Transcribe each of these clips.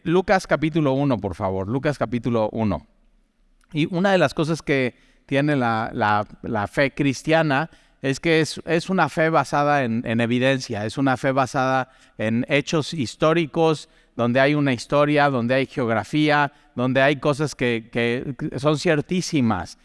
Lucas capítulo 1, por favor. Lucas capítulo 1. Y una de las cosas que tiene la fe cristiana es que es una fe basada en evidencia, es una fe basada en hechos históricos, donde hay una historia, donde hay geografía, donde hay cosas que son ciertísimas.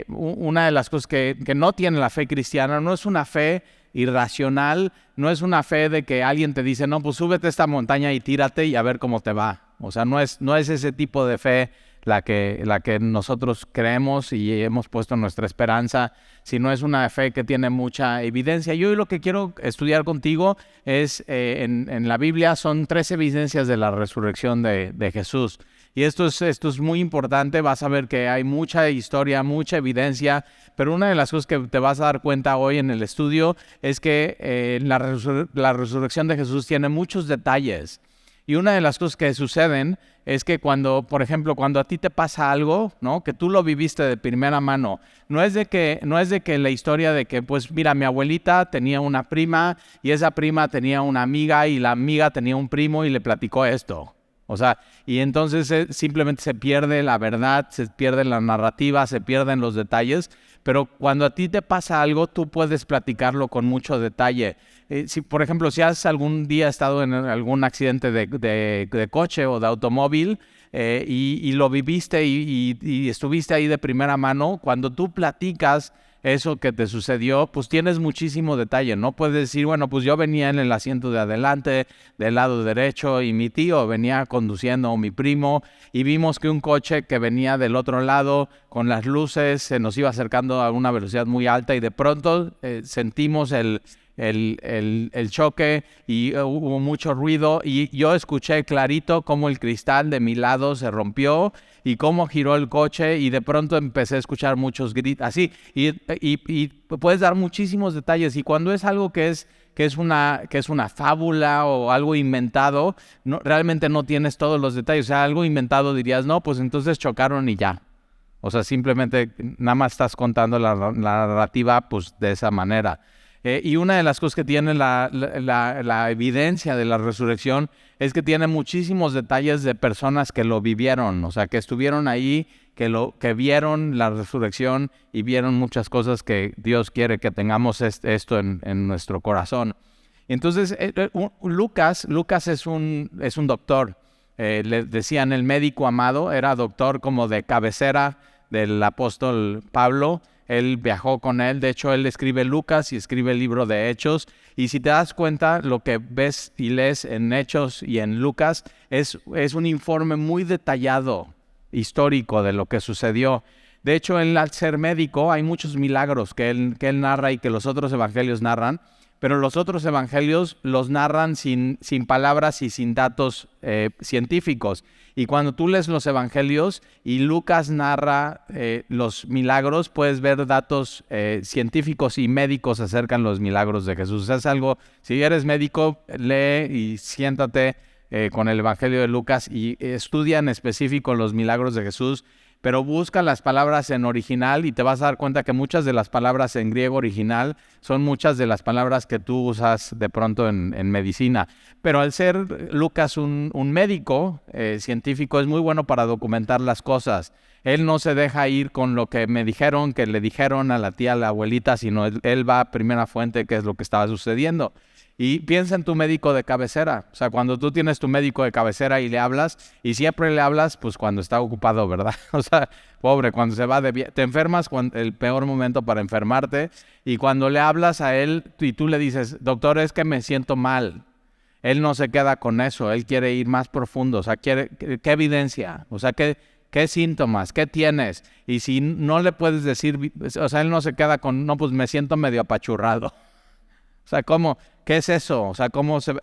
Una de las cosas que no tiene la fe cristiana no es una fe irracional, no es una fe de que alguien te dice, no, pues súbete a esta montaña y tírate y a ver cómo te va. O sea, no es ese tipo de fe la que nosotros creemos y hemos puesto nuestra esperanza, sino es una fe que tiene mucha evidencia. Y hoy lo que quiero estudiar contigo es, en la Biblia, son 3 evidencias de la resurrección de Jesús. Y esto es muy importante, vas a ver que hay mucha historia, mucha evidencia, pero una de las cosas que te vas a dar cuenta hoy en el estudio es que la resurrección de Jesús tiene muchos detalles. Y una de las cosas que suceden es que cuando, por ejemplo, cuando a ti te pasa algo, ¿no? Que tú lo viviste de primera mano, no es de que la historia de que, pues mira, mi abuelita tenía una prima y esa prima tenía una amiga y la amiga tenía un primo y le platicó esto. O sea, y entonces simplemente se pierde la verdad, se pierde la narrativa, se pierden los detalles, pero cuando a ti te pasa algo, tú puedes platicarlo con mucho detalle. Si, por ejemplo, si has algún día estado en algún accidente de coche o de automóvil y lo viviste y estuviste ahí de primera mano, cuando tú platicas eso que te sucedió, pues tienes muchísimo detalle, ¿no? Puedes decir, bueno, pues yo venía en el asiento de adelante, del lado derecho, y mi tío venía conduciendo, o mi primo, y vimos que un coche que venía del otro lado con las luces se nos iba acercando a una velocidad muy alta y de pronto sentimos el choque y hubo mucho ruido y yo escuché clarito cómo el cristal de mi lado se rompió y cómo giró el coche y de pronto empecé a escuchar muchos gritos, así, y puedes dar muchísimos detalles. Y cuando es algo que es una fábula o algo inventado, realmente no tienes todos los detalles. O sea, algo inventado dirías, no, pues entonces chocaron y ya. O sea, simplemente nada más estás contando la narrativa pues de esa manera. Y una de las cosas que tiene la evidencia de la resurrección es que tiene muchísimos detalles de personas que lo vivieron, o sea, que estuvieron ahí, que vieron la resurrección y vieron muchas cosas que Dios quiere que tengamos esto en nuestro corazón. Entonces, Lucas es un doctor. Le decían el médico amado, era doctor como de cabecera del apóstol Pablo. Él viajó con él, de hecho él escribe Lucas y escribe el libro de Hechos, y si te das cuenta lo que ves y lees en Hechos y en Lucas es un informe muy detallado, histórico de lo que sucedió. De hecho, él, al ser médico, hay muchos milagros que él narra y que los otros evangelios narran, pero los otros evangelios los narran sin palabras y sin datos científicos. Y cuando tú lees los evangelios y Lucas narra los milagros, puedes ver datos científicos y médicos acerca de los milagros de Jesús. Es algo, si eres médico, lee y siéntate con el evangelio de Lucas y estudia en específico los milagros de Jesús, pero busca las palabras en original y te vas a dar cuenta que muchas de las palabras en griego original son muchas de las palabras que tú usas de pronto en medicina. Pero al ser Lucas un médico científico, es muy bueno para documentar las cosas. Él no se deja ir con lo que me dijeron, que le dijeron a la tía, a la abuelita, sino él va a primera fuente, que es lo que estaba sucediendo. Y piensa en tu médico de cabecera. O sea, cuando tú tienes tu médico de cabecera y le hablas, y siempre le hablas, pues cuando está ocupado, ¿verdad? O sea, pobre, cuando se va de viaje, te enfermas, el peor momento para enfermarte, y cuando le hablas a él y tú le dices, doctor, es que me siento mal. Él no se queda con eso, él quiere ir más profundo. O sea, ¿qué evidencia? O sea, ¿qué síntomas? ¿Qué tienes? Y si no le puedes decir, o sea, él no se queda con, no, pues me siento medio apachurrado. O sea, ¿qué es eso? O sea,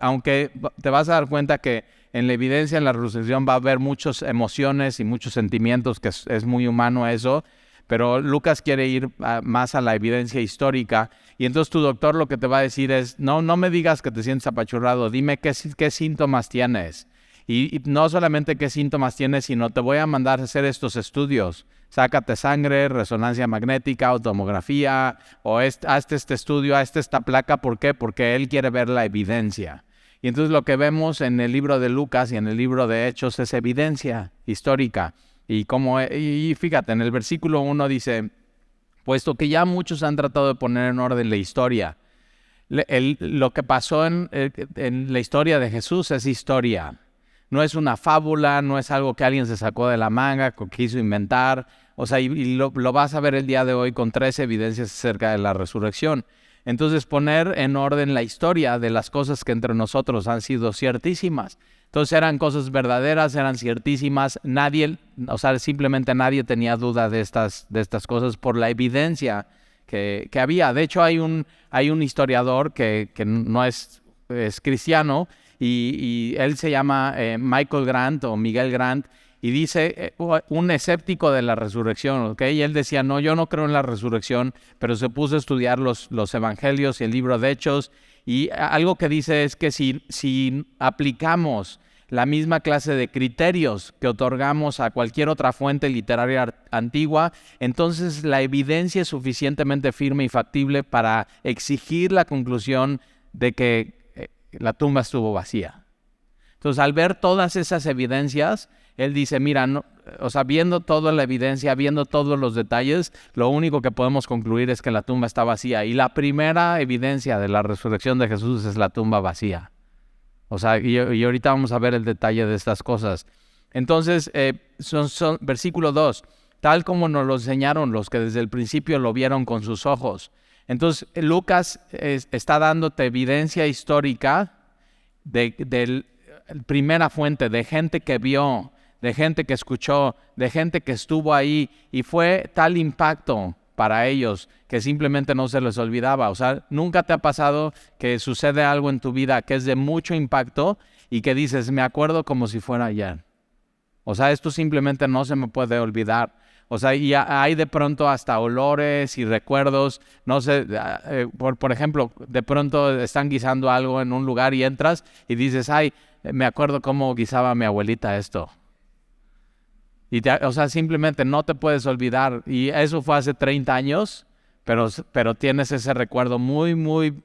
aunque te vas a dar cuenta que en la evidencia, en la resurrección, va a haber muchas emociones y muchos sentimientos, que es muy humano eso, pero Lucas quiere ir más a la evidencia histórica, y entonces tu doctor lo que te va a decir es, no me digas que te sientes apachurrado, dime qué síntomas tienes. Y no solamente qué síntomas tienes, sino te voy a mandar a hacer estos estudios. Sácate sangre, resonancia magnética o tomografía, o hazte este estudio, hazte esta placa. ¿Por qué? Porque él quiere ver la evidencia. Y entonces lo que vemos en el libro de Lucas y en el libro de Hechos es evidencia histórica. Y fíjate, en el versículo 1 dice, puesto que ya muchos han tratado de poner en orden la historia. Lo que pasó en la historia de Jesús es historia. No es una fábula, no es algo que alguien se sacó de la manga, que quiso inventar. O sea, y lo vas a ver el día de hoy con 3 evidencias acerca de la resurrección. Entonces, poner en orden la historia de las cosas que entre nosotros han sido ciertísimas. Entonces, eran cosas verdaderas, eran ciertísimas. Simplemente nadie tenía duda de estas cosas por la evidencia que había. De hecho, hay un historiador que no es cristiano y él se llama Michael Grant o Miguel Grant. Y dice, un escéptico de la resurrección, ¿ok? Y él decía, no, yo no creo en la resurrección, pero se puso a estudiar los evangelios y el libro de Hechos. Y algo que dice es que si aplicamos la misma clase de criterios que otorgamos a cualquier otra fuente literaria antigua, entonces la evidencia es suficientemente firme y factible para exigir la conclusión de que la tumba estuvo vacía. Entonces, al ver todas esas evidencias, él dice, mira, viendo toda la evidencia, viendo todos los detalles, lo único que podemos concluir es que la tumba está vacía. Y la primera evidencia de la resurrección de Jesús es la tumba vacía. Y ahorita vamos a ver el detalle de estas cosas. Entonces, versículo 2, tal como nos lo enseñaron los que desde el principio lo vieron con sus ojos. Entonces, Lucas está dándote evidencia histórica de primera fuente, de gente que vio, de gente que escuchó, de gente que estuvo ahí, y fue tal impacto para ellos que simplemente no se les olvidaba. O sea, ¿nunca te ha pasado que sucede algo en tu vida que es de mucho impacto y que dices, me acuerdo como si fuera ayer? O sea, esto simplemente no se me puede olvidar. O sea, y hay de pronto hasta olores y recuerdos. No sé, por ejemplo, de pronto están guisando algo en un lugar y entras y dices, ay, me acuerdo cómo guisaba mi abuelita esto. Simplemente no te puedes olvidar. Y eso fue hace 30 años, pero tienes ese recuerdo muy, muy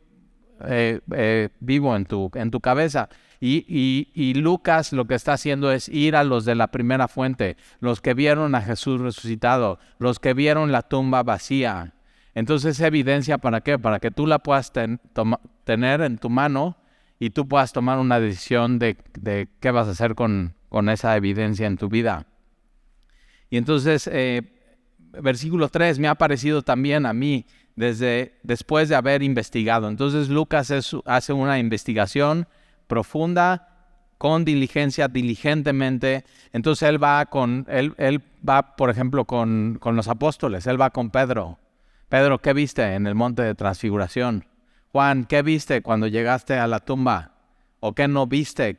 vivo en tu cabeza. Y Lucas lo que está haciendo es ir a los de la primera fuente, los que vieron a Jesús resucitado, los que vieron la tumba vacía. Entonces, evidencia, ¿para qué? Para que tú la puedas tener en tu mano y tú puedas tomar una decisión de qué vas a hacer con esa evidencia en tu vida. Y entonces, versículo 3, me ha parecido también a mí después de haber investigado. Entonces, Lucas hace una investigación profunda, con diligencia, diligentemente. Entonces, él va, por ejemplo, con los apóstoles. Él va con Pedro. Pedro, ¿qué viste en el monte de transfiguración? Juan, ¿qué viste cuando llegaste a la tumba? ¿O qué no viste?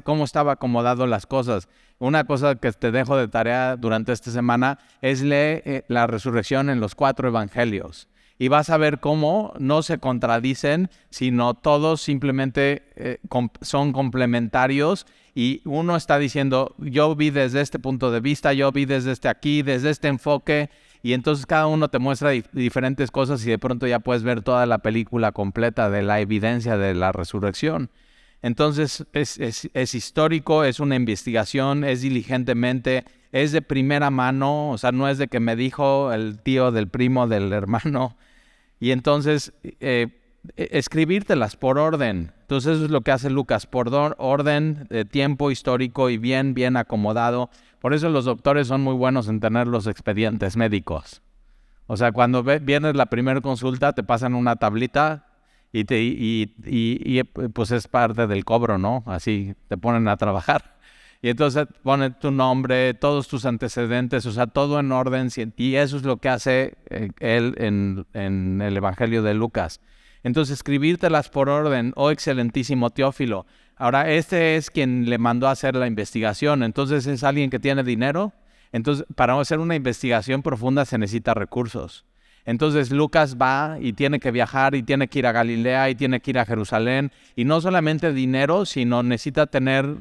¿Cómo estaba acomodado las cosas? Una cosa que te dejo de tarea durante esta semana es leer la resurrección en los 4 evangelios. Y vas a ver cómo no se contradicen, sino todos simplemente son complementarios. Y uno está diciendo, yo vi desde este punto de vista, yo vi desde aquí, desde este enfoque. Y entonces cada uno te muestra diferentes cosas y de pronto ya puedes ver toda la película completa de la evidencia de la resurrección. Entonces es histórico, es una investigación, es diligentemente, es de primera mano, o sea, no es de que me dijo el tío del primo del hermano. Y entonces escribírtelas por orden. Entonces eso es lo que hace Lucas, por orden de tiempo histórico y bien acomodado. Por eso los doctores son muy buenos en tener los expedientes médicos. O sea, cuando vienes la primera consulta te pasan una tablita y pues es parte del cobro, ¿no? Así te ponen a trabajar. Y entonces ponen tu nombre, todos tus antecedentes, o sea, todo en orden. Y eso es lo que hace él en el Evangelio de Lucas. Entonces, escribírtelas por orden, oh excelentísimo Teófilo. Ahora, este es quien le mandó a hacer la investigación. Entonces, ¿es alguien que tiene dinero? Entonces, para hacer una investigación profunda se necesita recursos. Entonces Lucas va y tiene que viajar y tiene que ir a Galilea y tiene que ir a Jerusalén. Y no solamente dinero, sino necesita tener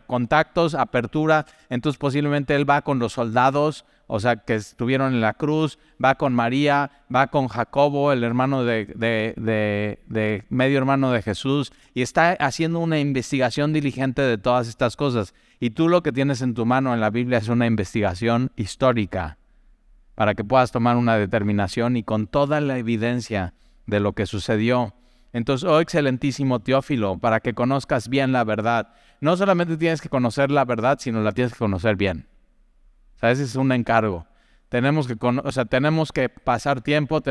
contactos, apertura. Entonces posiblemente él va con los soldados, que estuvieron en la cruz, va con María, va con Jacobo, el hermano medio hermano de Jesús, y está haciendo una investigación diligente de todas estas cosas. Y tú lo que tienes en tu mano en la Biblia es una investigación histórica para que puedas tomar una determinación y con toda la evidencia de lo que sucedió. Entonces, oh excelentísimo Teófilo, para que conozcas bien la verdad. No solamente tienes que conocer la verdad, sino la tienes que conocer bien. O sea, ese es un encargo. Tenemos que pasar tiempo,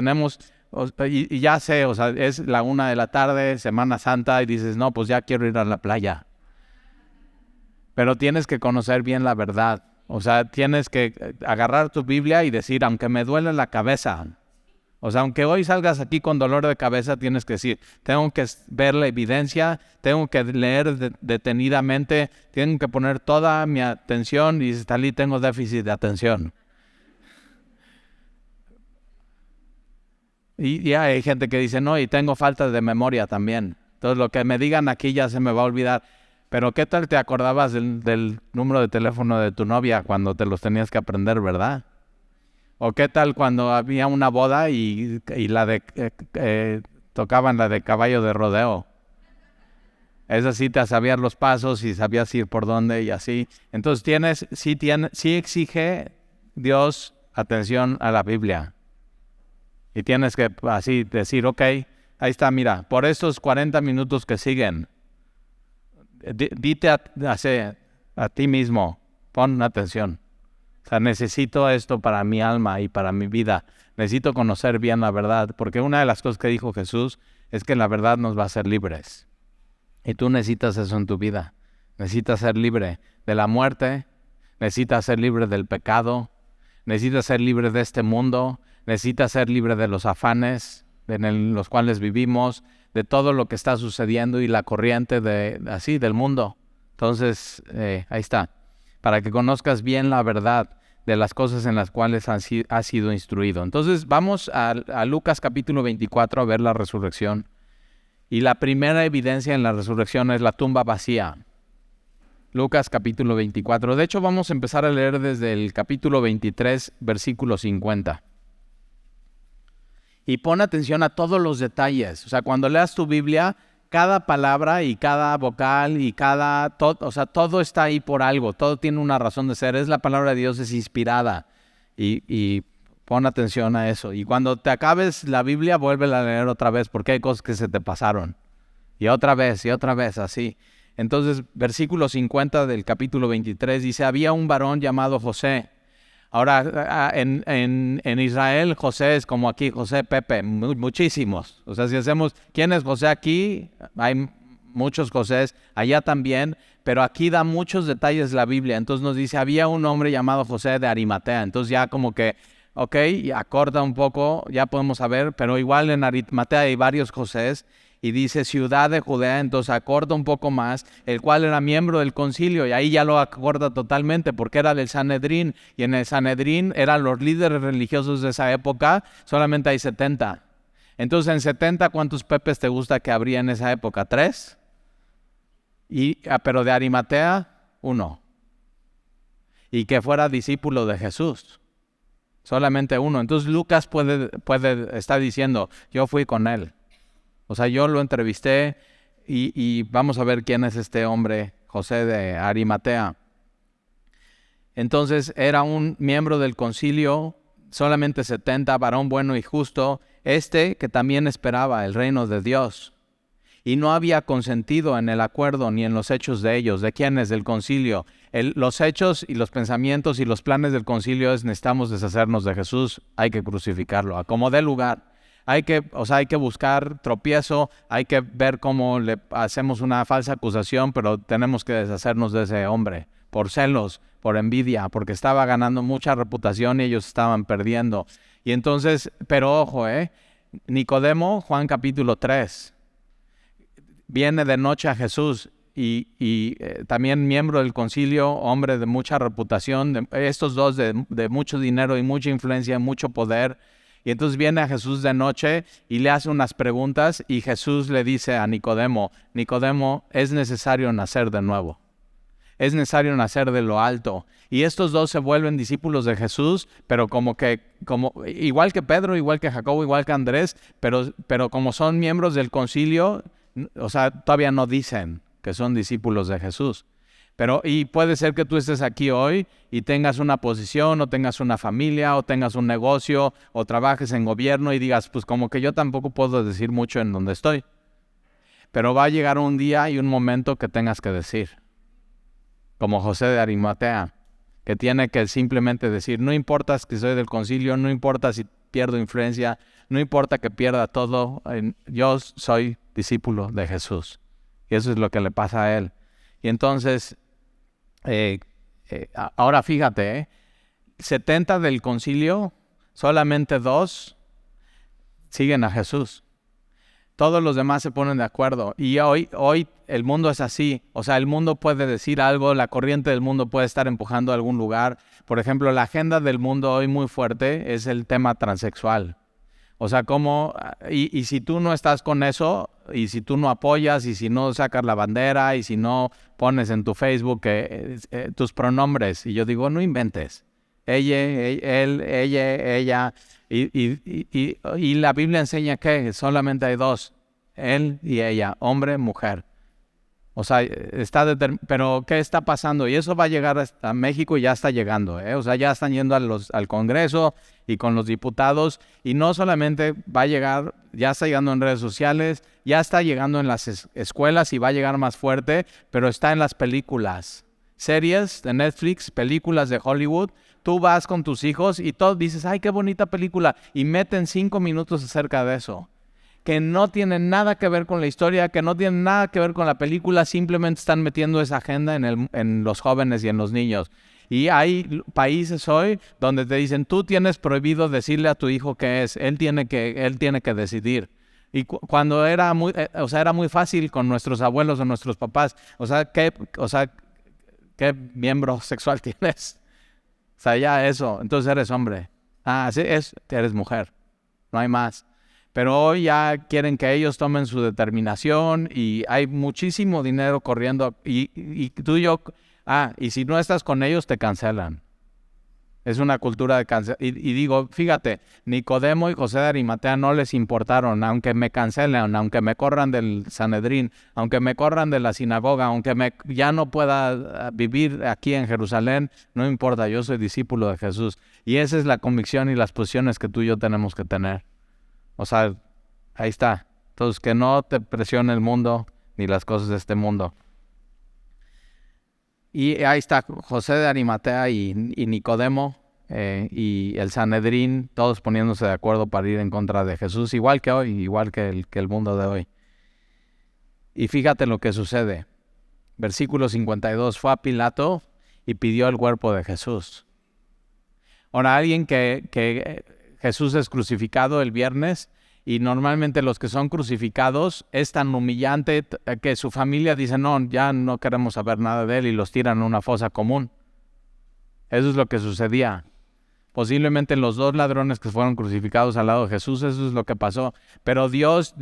y ya sé, es la 1 de la tarde, Semana Santa, y dices, no, pues ya quiero ir a la playa. Pero tienes que conocer bien la verdad. Tienes que agarrar tu Biblia y decir, aunque me duele la cabeza, aunque hoy salgas aquí con dolor de cabeza, tienes que decir, tengo que ver la evidencia, tengo que leer detenidamente, tengo que poner toda mi atención y Talí, tengo déficit de atención. Y hay gente que dice, no, y tengo falta de memoria también. Entonces lo que me digan aquí ya se me va a olvidar. Pero ¿qué tal te acordabas del número de teléfono de tu novia cuando te los tenías que aprender, verdad? ¿O qué tal cuando había una boda y tocaban la de caballo de rodeo? Esa sí te sabías los pasos y sabías ir por dónde y así. Entonces sí exige Dios atención a la Biblia. Y tienes que así decir, ok, ahí está, mira, por estos 40 minutos que siguen, dite a ti mismo, pon atención. Necesito esto para mi alma y para mi vida. Necesito conocer bien la verdad, porque una de las cosas que dijo Jesús es que la verdad nos va a hacer libres. Y tú necesitas eso en tu vida. Necesitas ser libre de la muerte, necesitas ser libre del pecado, necesitas ser libre de este mundo, necesitas ser libre de los afanes en los cuales vivimos, de todo lo que está sucediendo y la corriente del mundo. Entonces, ahí está. Para que conozcas bien la verdad de las cosas en las cuales has sido instruido. Entonces vamos a Lucas capítulo 24 a ver la resurrección. Y la primera evidencia en la resurrección es la tumba vacía. Lucas capítulo 24. De hecho, vamos a empezar a leer desde el capítulo 23, versículo 50. Y pon atención a todos los detalles. Cuando leas tu Biblia, cada palabra y cada vocal y todo está ahí por algo, todo tiene una razón de ser. Es la palabra de Dios, es inspirada y pon atención a eso. Y cuando te acabes la Biblia, vuélvela a leer otra vez porque hay cosas que se te pasaron. Y otra vez, así. Entonces, versículo 50 del capítulo 23 dice, había un varón llamado José. Ahora, en Israel, José es como aquí, José Pepe, muchísimos. Si hacemos, ¿quién es José aquí? Hay muchos Josés, allá también, pero aquí da muchos detalles la Biblia. Entonces nos dice, había un hombre llamado José de Arimatea. Entonces ya como que, ok, acorta un poco, ya podemos saber, pero igual en Arimatea hay varios Josés. Y dice ciudad de Judea, entonces acorta un poco más, el cual era miembro del concilio, y ahí ya lo acorta totalmente, porque era del Sanedrín, y en el Sanedrín eran los líderes religiosos de esa época, solamente hay 70. Entonces en 70, ¿cuántos Pepes te gusta que habría en esa época? 3. Pero de Arimatea, 1. Y que fuera discípulo de Jesús, solamente 1. Entonces Lucas está diciendo, yo fui con él. Yo lo entrevisté y vamos a ver quién es este hombre, José de Arimatea. Entonces era un miembro del concilio, solamente 70, varón bueno y justo, que también esperaba el reino de Dios. Y no había consentido en el acuerdo ni en los hechos de ellos. ¿De quiénes? Del concilio. Los hechos y los pensamientos y los planes del concilio es necesitamos deshacernos de Jesús, hay que crucificarlo, a como dé lugar. Hay que buscar tropiezo, hay que ver cómo le hacemos una falsa acusación, pero tenemos que deshacernos de ese hombre, por celos, por envidia, porque estaba ganando mucha reputación y ellos estaban perdiendo. Y entonces, pero ojo, Nicodemo, Juan capítulo 3, viene de noche a Jesús y también miembro del concilio, hombre de mucha reputación, estos dos de mucho dinero y mucha influencia, mucho poder. Y entonces viene a Jesús de noche y le hace unas preguntas y Jesús le dice a Nicodemo, Nicodemo, es necesario nacer de nuevo. Es necesario nacer de lo alto. Y estos dos se vuelven discípulos de Jesús, pero igual que Pedro, igual que Jacobo, igual que Andrés, pero como son miembros del concilio, o sea, todavía no dicen que son discípulos de Jesús. Y puede ser que tú estés aquí hoy y tengas una posición, o tengas una familia, o tengas un negocio, o trabajes en gobierno y digas, pues como que yo tampoco puedo decir mucho en donde estoy. Pero va a llegar un día y un momento que tengas que decir. Como José de Arimatea, que tiene que simplemente decir, no importa si soy del concilio, no importa si pierdo influencia, no importa que pierda todo, yo soy discípulo de Jesús. Y eso es lo que le pasa a él. Y entonces, ahora fíjate, 70 del concilio, solamente 2 siguen a Jesús. Todos los demás se ponen de acuerdo. Y hoy el mundo es así. O sea, el mundo puede decir algo, la corriente del mundo puede estar empujando a algún lugar. Por ejemplo, la agenda del mundo hoy muy fuerte es el tema transexual. O sea, y si tú no estás con eso, y si tú no apoyas, y si no sacas la bandera, y si no pones en tu Facebook tus pronombres, y yo digo, no inventes. Ella, él, ella, y la Biblia enseña que solamente hay 2, él y ella, hombre, mujer. O sea, pero ¿qué está pasando? Y eso va a llegar hasta México y ya está llegando, O sea, ya están yendo al Congreso y con los diputados. Y no solamente va a llegar, ya está llegando en redes sociales, ya está llegando en las escuelas y va a llegar más fuerte, pero está en las películas. Series de Netflix, películas de Hollywood. Tú vas con tus hijos y todos dices, ¡ay, qué bonita película! Y meten 5 minutos acerca de eso. Que no tienen nada que ver con la historia, que no tienen nada que ver con la película, simplemente están metiendo esa agenda en los jóvenes y en los niños. Y hay países hoy donde te dicen, tú tienes prohibido decirle a tu hijo qué es, él tiene que decidir. Y cuando era muy fácil con nuestros abuelos o nuestros papás, ¿qué miembro sexual tienes? O sea, ya eso, entonces eres hombre. Sí, eres mujer, no hay más. Pero hoy ya quieren que ellos tomen su determinación y hay muchísimo dinero corriendo y tú y yo, y si no estás con ellos te cancelan. Es una cultura de cancel. Y digo, fíjate, Nicodemo y José de Arimatea no les importaron, aunque me cancelen, aunque me corran del Sanedrín, aunque me corran de la sinagoga, aunque ya no pueda vivir aquí en Jerusalén, no importa, yo soy discípulo de Jesús. Y esa es la convicción y las posiciones que tú y yo tenemos que tener. O sea, ahí está. Entonces, que no te presione el mundo ni las cosas de este mundo. Y ahí está José de Arimatea y Nicodemo y el Sanedrín, todos poniéndose de acuerdo para ir en contra de Jesús, igual que hoy, igual que el mundo de hoy. Y fíjate lo que sucede. Versículo 52, fue a Pilato y pidió el cuerpo de Jesús. Ahora, alguien que Jesús es crucificado el viernes y normalmente los que son crucificados es tan humillante que su familia dice, no, ya no queremos saber nada de él y los tiran a una fosa común. Eso es lo que sucedía. Posiblemente los 2 ladrones que fueron crucificados al lado de Jesús, eso es lo que pasó. Pero Dios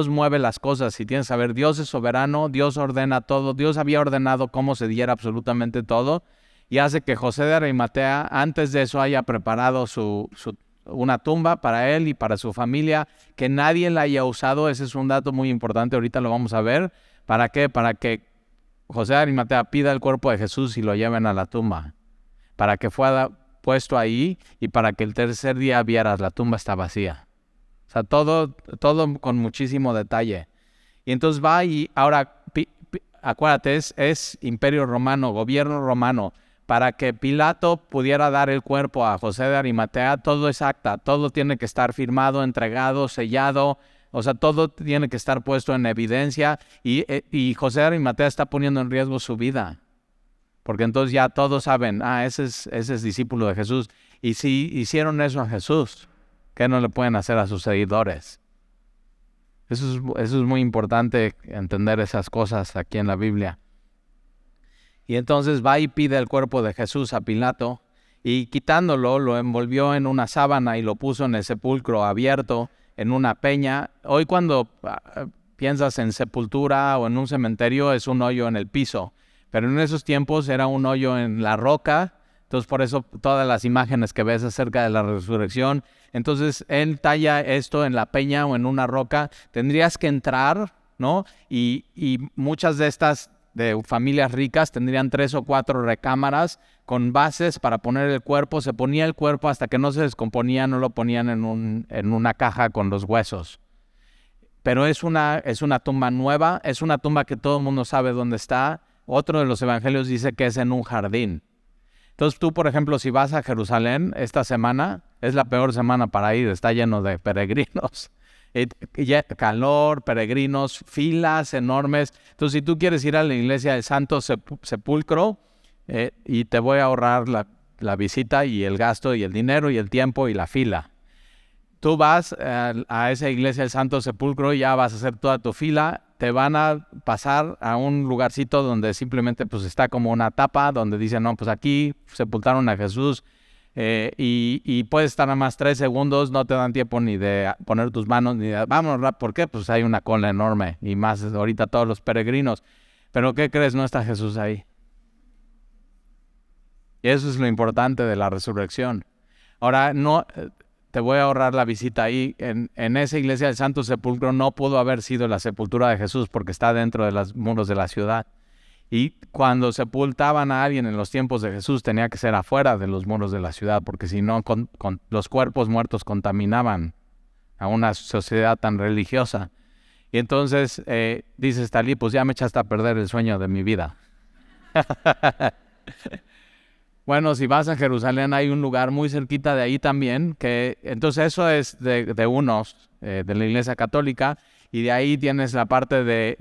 mueve las cosas. Si tienes que saber, Dios es soberano, Dios ordena todo. Dios había ordenado cómo se diera absolutamente todo y hace que José de Arimatea antes de eso haya preparado una tumba para él y para su familia, que nadie la haya usado. Ese es un dato muy importante, ahorita lo vamos a ver. ¿Para qué? Para que José de Arimatea pida el cuerpo de Jesús y lo lleven a la tumba, para que fuera puesto ahí y para que el tercer día vieras la tumba está vacía. O sea, todo con muchísimo detalle. Y entonces va y ahora, acuérdate, es Imperio Romano, gobierno romano. Para que Pilato pudiera dar el cuerpo a José de Arimatea, todo es acta, todo tiene que estar firmado, entregado, sellado, o sea, todo tiene que estar puesto en evidencia y José de Arimatea está poniendo en riesgo su vida, porque entonces ya todos saben, ese es discípulo de Jesús. Y si hicieron eso a Jesús, ¿qué no le pueden hacer a sus seguidores? Eso es muy importante entender esas cosas aquí en la Biblia. Y entonces va y pide el cuerpo de Jesús a Pilato y quitándolo lo envolvió en una sábana y lo puso en el sepulcro abierto, en una peña. Hoy cuando piensas en sepultura o en un cementerio es un hoyo en el piso, pero en esos tiempos era un hoyo en la roca. Entonces por eso todas las imágenes que ves acerca de la resurrección, entonces él talla esto en la peña o en una roca. Tendrías que entrar, ¿no? Y muchas de estas de familias ricas tendrían 3 o 4 recámaras con bases para poner el cuerpo. Se ponía el cuerpo hasta que no se descomponía, no lo ponían en una caja con los huesos. Pero es una tumba nueva, es una tumba que todo el mundo sabe dónde está. Otro de los evangelios dice que es en un jardín. Entonces tú, por ejemplo, si vas a Jerusalén esta semana, es la peor semana para ir, está lleno de peregrinos. Calor, peregrinos, filas enormes. Entonces, si tú quieres ir a la iglesia del Santo Sepulcro, y te voy a ahorrar la visita y el gasto y el dinero y el tiempo y la fila. Tú vas a esa iglesia del Santo Sepulcro y ya vas a hacer toda tu fila. Te van a pasar a un lugarcito donde simplemente pues está como una tapa donde dicen, no, pues aquí sepultaron a Jesús. Y puedes estar nada más 3 segundos, no te dan tiempo ni de poner tus manos, ni de vámonos, ¿por qué? Pues hay una cola enorme y más ahorita todos los peregrinos. Pero ¿qué crees? No está Jesús ahí. Y eso es lo importante de la resurrección. Ahora, no te voy a ahorrar la visita ahí. En esa iglesia del Santo Sepulcro no pudo haber sido la sepultura de Jesús porque está dentro de los muros de la ciudad. Y cuando sepultaban a alguien en los tiempos de Jesús tenía que ser afuera de los muros de la ciudad, porque si no, los cuerpos muertos contaminaban a una sociedad tan religiosa. Y entonces dice Talí, pues ya me echaste a perder el sueño de mi vida. Bueno, si vas a Jerusalén hay un lugar muy cerquita de ahí también, que entonces eso es de unos, de la Iglesia Católica, y de ahí tienes la parte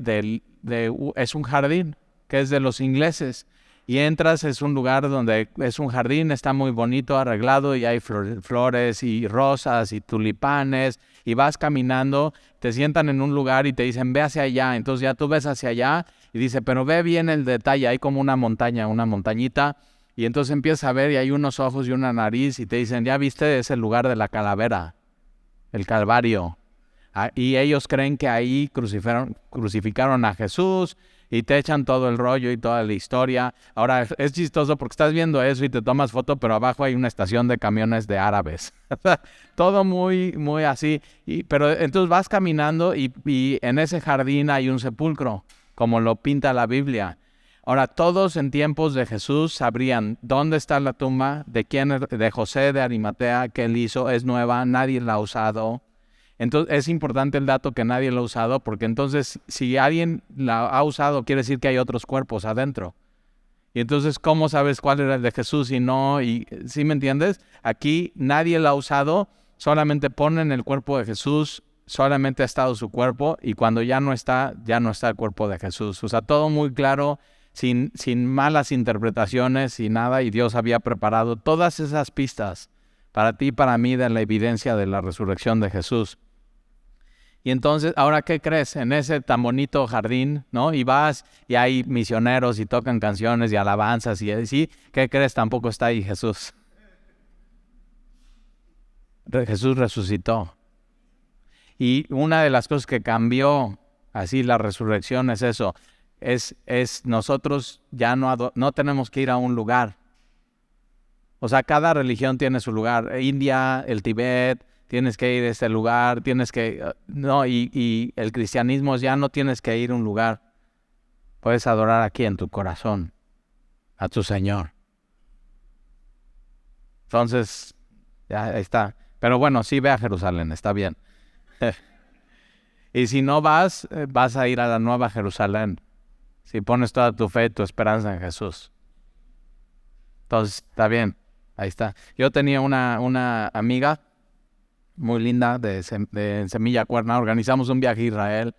es un jardín, que es de los ingleses, y entras, es un lugar donde es un jardín, está muy bonito, arreglado, y hay flores y rosas y tulipanes, y vas caminando, te sientan en un lugar y te dicen, ve hacia allá, entonces ya tú ves hacia allá, y dice, pero ve bien el detalle, hay como una montaña, una montañita, y entonces empiezas a ver y hay unos ojos y una nariz, y te dicen, ya viste, es el lugar de la calavera, el Calvario, y ellos creen que ahí crucificaron a Jesús, y te echan todo el rollo y toda la historia. Ahora, es chistoso porque estás viendo eso y te tomas foto, pero abajo hay una estación de camiones de árabes. Todo muy, muy así. Pero entonces vas caminando y en ese jardín hay un sepulcro, como lo pinta la Biblia. Ahora, todos en tiempos de Jesús sabrían dónde está la tumba, de José de Arimatea, que él hizo, es nueva, nadie la ha usado. Entonces es importante el dato que nadie lo ha usado, porque entonces si alguien la ha usado quiere decir que hay otros cuerpos adentro. Y entonces ¿cómo sabes cuál era el de Jesús y no? Y ¿sí me entiendes? Aquí nadie la ha usado, solamente ponen el cuerpo de Jesús, solamente ha estado su cuerpo, y cuando ya no está el cuerpo de Jesús. O sea, todo muy claro, sin malas interpretaciones y nada, y Dios había preparado todas esas pistas para ti y para mí de la evidencia de la resurrección de Jesús. Y entonces, ¿ahora qué crees? En ese tan bonito jardín, ¿no? Y vas y hay misioneros y tocan canciones y alabanzas y así. ¿Qué crees? Tampoco está ahí Jesús. Jesús resucitó. Y una de las cosas que cambió así la resurrección es eso. Es nosotros ya no tenemos que ir a un lugar. O sea, cada religión tiene su lugar. India, el Tíbet, tienes que ir a este lugar, y el cristianismo ya no tienes que ir a un lugar. Puedes adorar aquí en tu corazón a tu Señor. Entonces, ya está. Pero bueno, sí, ve a Jerusalén, está bien. Y si no vas a ir a la Nueva Jerusalén. Si pones toda tu fe y tu esperanza en Jesús. Entonces, está bien. Ahí está. Yo tenía una amiga muy linda de Semilla Cuerna. Organizamos un viaje a Israel.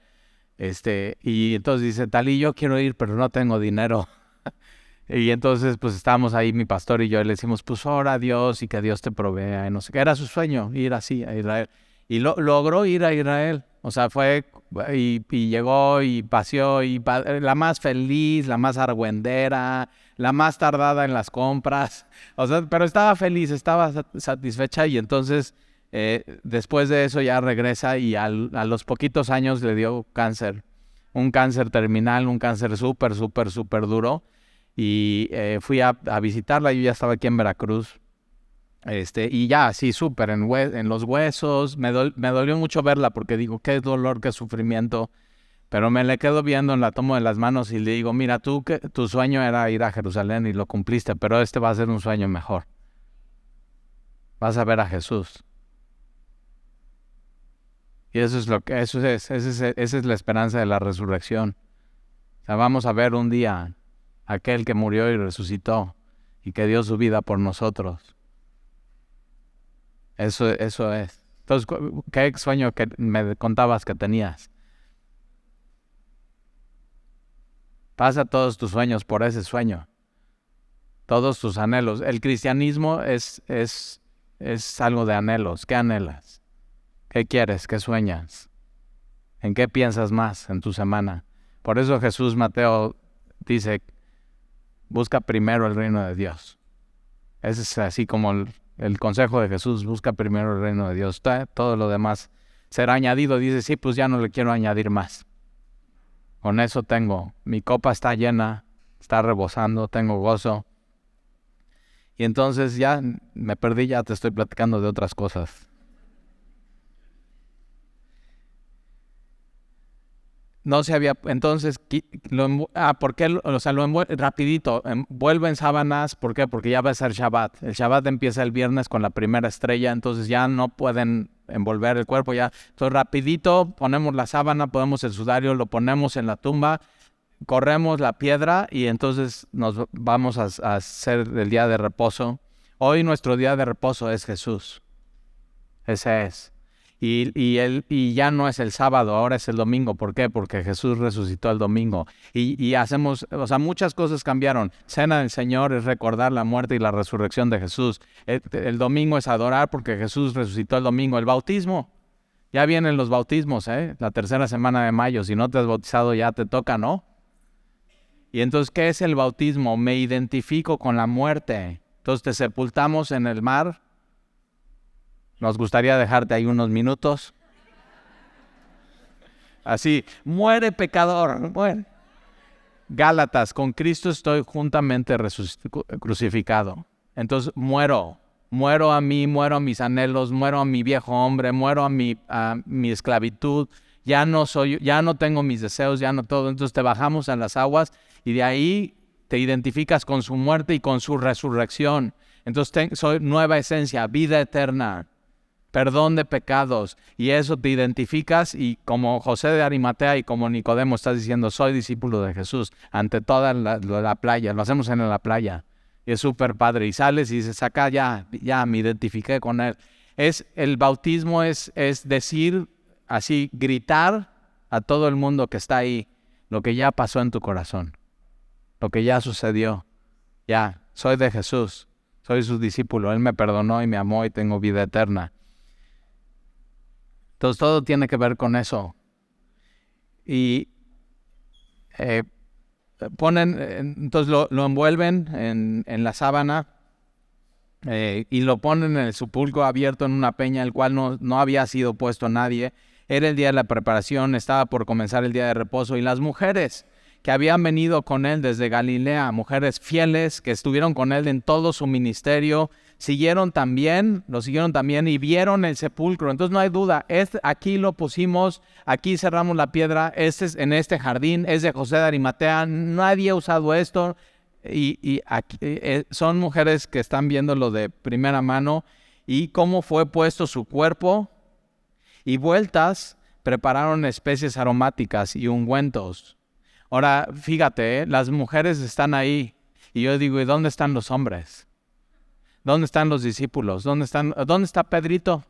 Y entonces dice, Talí, yo quiero ir, pero no tengo dinero. Y entonces, pues estábamos ahí, mi pastor y yo, y le decimos, pues ora a Dios y que Dios te provea. Y no sé qué. Era su sueño, ir así a Israel. Y logró ir a Israel. O sea, fue y llegó y paseó, y la más feliz, la más argüendera, la más tardada en las compras. O sea, pero estaba feliz, estaba satisfecha y entonces después de eso ya regresa y a los poquitos años le dio cáncer. Un cáncer terminal, un cáncer súper duro. Y fui a visitarla, yo ya estaba aquí en Veracruz. Y ya, sí, súper en los huesos. Me dolió mucho verla porque digo, qué dolor, qué sufrimiento. Pero me le quedo viendo, la tomo de las manos y le digo, mira, tu sueño era ir a Jerusalén y lo cumpliste, pero este va a ser un sueño mejor. Vas a ver a Jesús. Y esa es la esperanza de la resurrección. O sea, vamos a ver un día a aquel que murió y resucitó y que dio su vida por nosotros. Eso es. Entonces, ¿qué sueño que me contabas que tenías? Pasa todos tus sueños por ese sueño. Todos tus anhelos. El cristianismo es algo de anhelos. ¿Qué anhelas? ¿Qué quieres? ¿Qué sueñas? ¿En qué piensas más en tu semana? Por eso Jesús, Mateo, dice, busca primero el reino de Dios. Ese es así como el consejo de Jesús, busca primero el reino de Dios. Todo lo demás será añadido. Dice, sí, pues ya no le quiero añadir más. Con eso tengo, mi copa está llena, está rebosando, tengo gozo. Y entonces ya me perdí, ya te estoy platicando de otras cosas. No se había, entonces, ¿por qué? O sea, lo envuelve rapidito, envuelve en sábanas, ¿por qué? Porque ya va a ser Shabbat. El Shabbat empieza el viernes con la primera estrella, entonces ya no pueden envolver el cuerpo, ya. Entonces, rapidito, ponemos la sábana, ponemos el sudario, lo ponemos en la tumba, corremos la piedra y entonces nos vamos a hacer el día de reposo. Hoy nuestro día de reposo es Jesús. Ese es. Y ya no es el sábado, ahora es el domingo. ¿Por qué? Porque Jesús resucitó el domingo. Y hacemos, o sea, muchas cosas cambiaron. Cena del Señor es recordar la muerte y la resurrección de Jesús. El domingo es adorar porque Jesús resucitó el domingo. El bautismo, ya vienen los bautismos, la tercera semana de mayo. Si no te has bautizado ya te toca, ¿no? Y entonces, ¿qué es el bautismo? Me identifico con la muerte. Entonces te sepultamos en el mar. Nos gustaría dejarte ahí unos minutos. Así, muere pecador, muere. Gálatas, con Cristo estoy juntamente crucificado. Entonces muero a mí, muero a mis anhelos, muero a mi viejo hombre, muero a mi esclavitud. Ya no tengo mis deseos, ya no todo. Entonces te bajamos a las aguas y de ahí te identificas con su muerte y con su resurrección. Entonces soy nueva esencia, vida eterna. Perdón de pecados, y eso te identificas y como José de Arimatea y como Nicodemo estás diciendo, soy discípulo de Jesús, ante toda la playa, lo hacemos en la playa, y es súper padre, y sales y dices, acá ya me identifiqué con él. El bautismo es decir, así, gritar a todo el mundo que está ahí, lo que ya pasó en tu corazón, lo que ya sucedió, ya, soy de Jesús, soy su discípulo, Él me perdonó y me amó y tengo vida eterna. Entonces todo tiene que ver con eso. Y entonces lo envuelven en la sábana y lo ponen en el sepulcro abierto en una peña, el cual no había sido puesto nadie. Era el día de la preparación, estaba por comenzar el día de reposo. Y las mujeres que habían venido con él desde Galilea, mujeres fieles que estuvieron con él en todo su ministerio, lo siguieron también y vieron el sepulcro. Entonces no hay duda, aquí lo pusimos, aquí cerramos la piedra, en este jardín, es de José de Arimatea, nadie ha usado esto. Y aquí, son mujeres que están viéndolo de primera mano y cómo fue puesto su cuerpo y vueltas, prepararon especies aromáticas y ungüentos. Ahora, fíjate, las mujeres están ahí y yo digo, ¿y dónde están los hombres? ¿Dónde están los discípulos? ¿Dónde está Pedrito?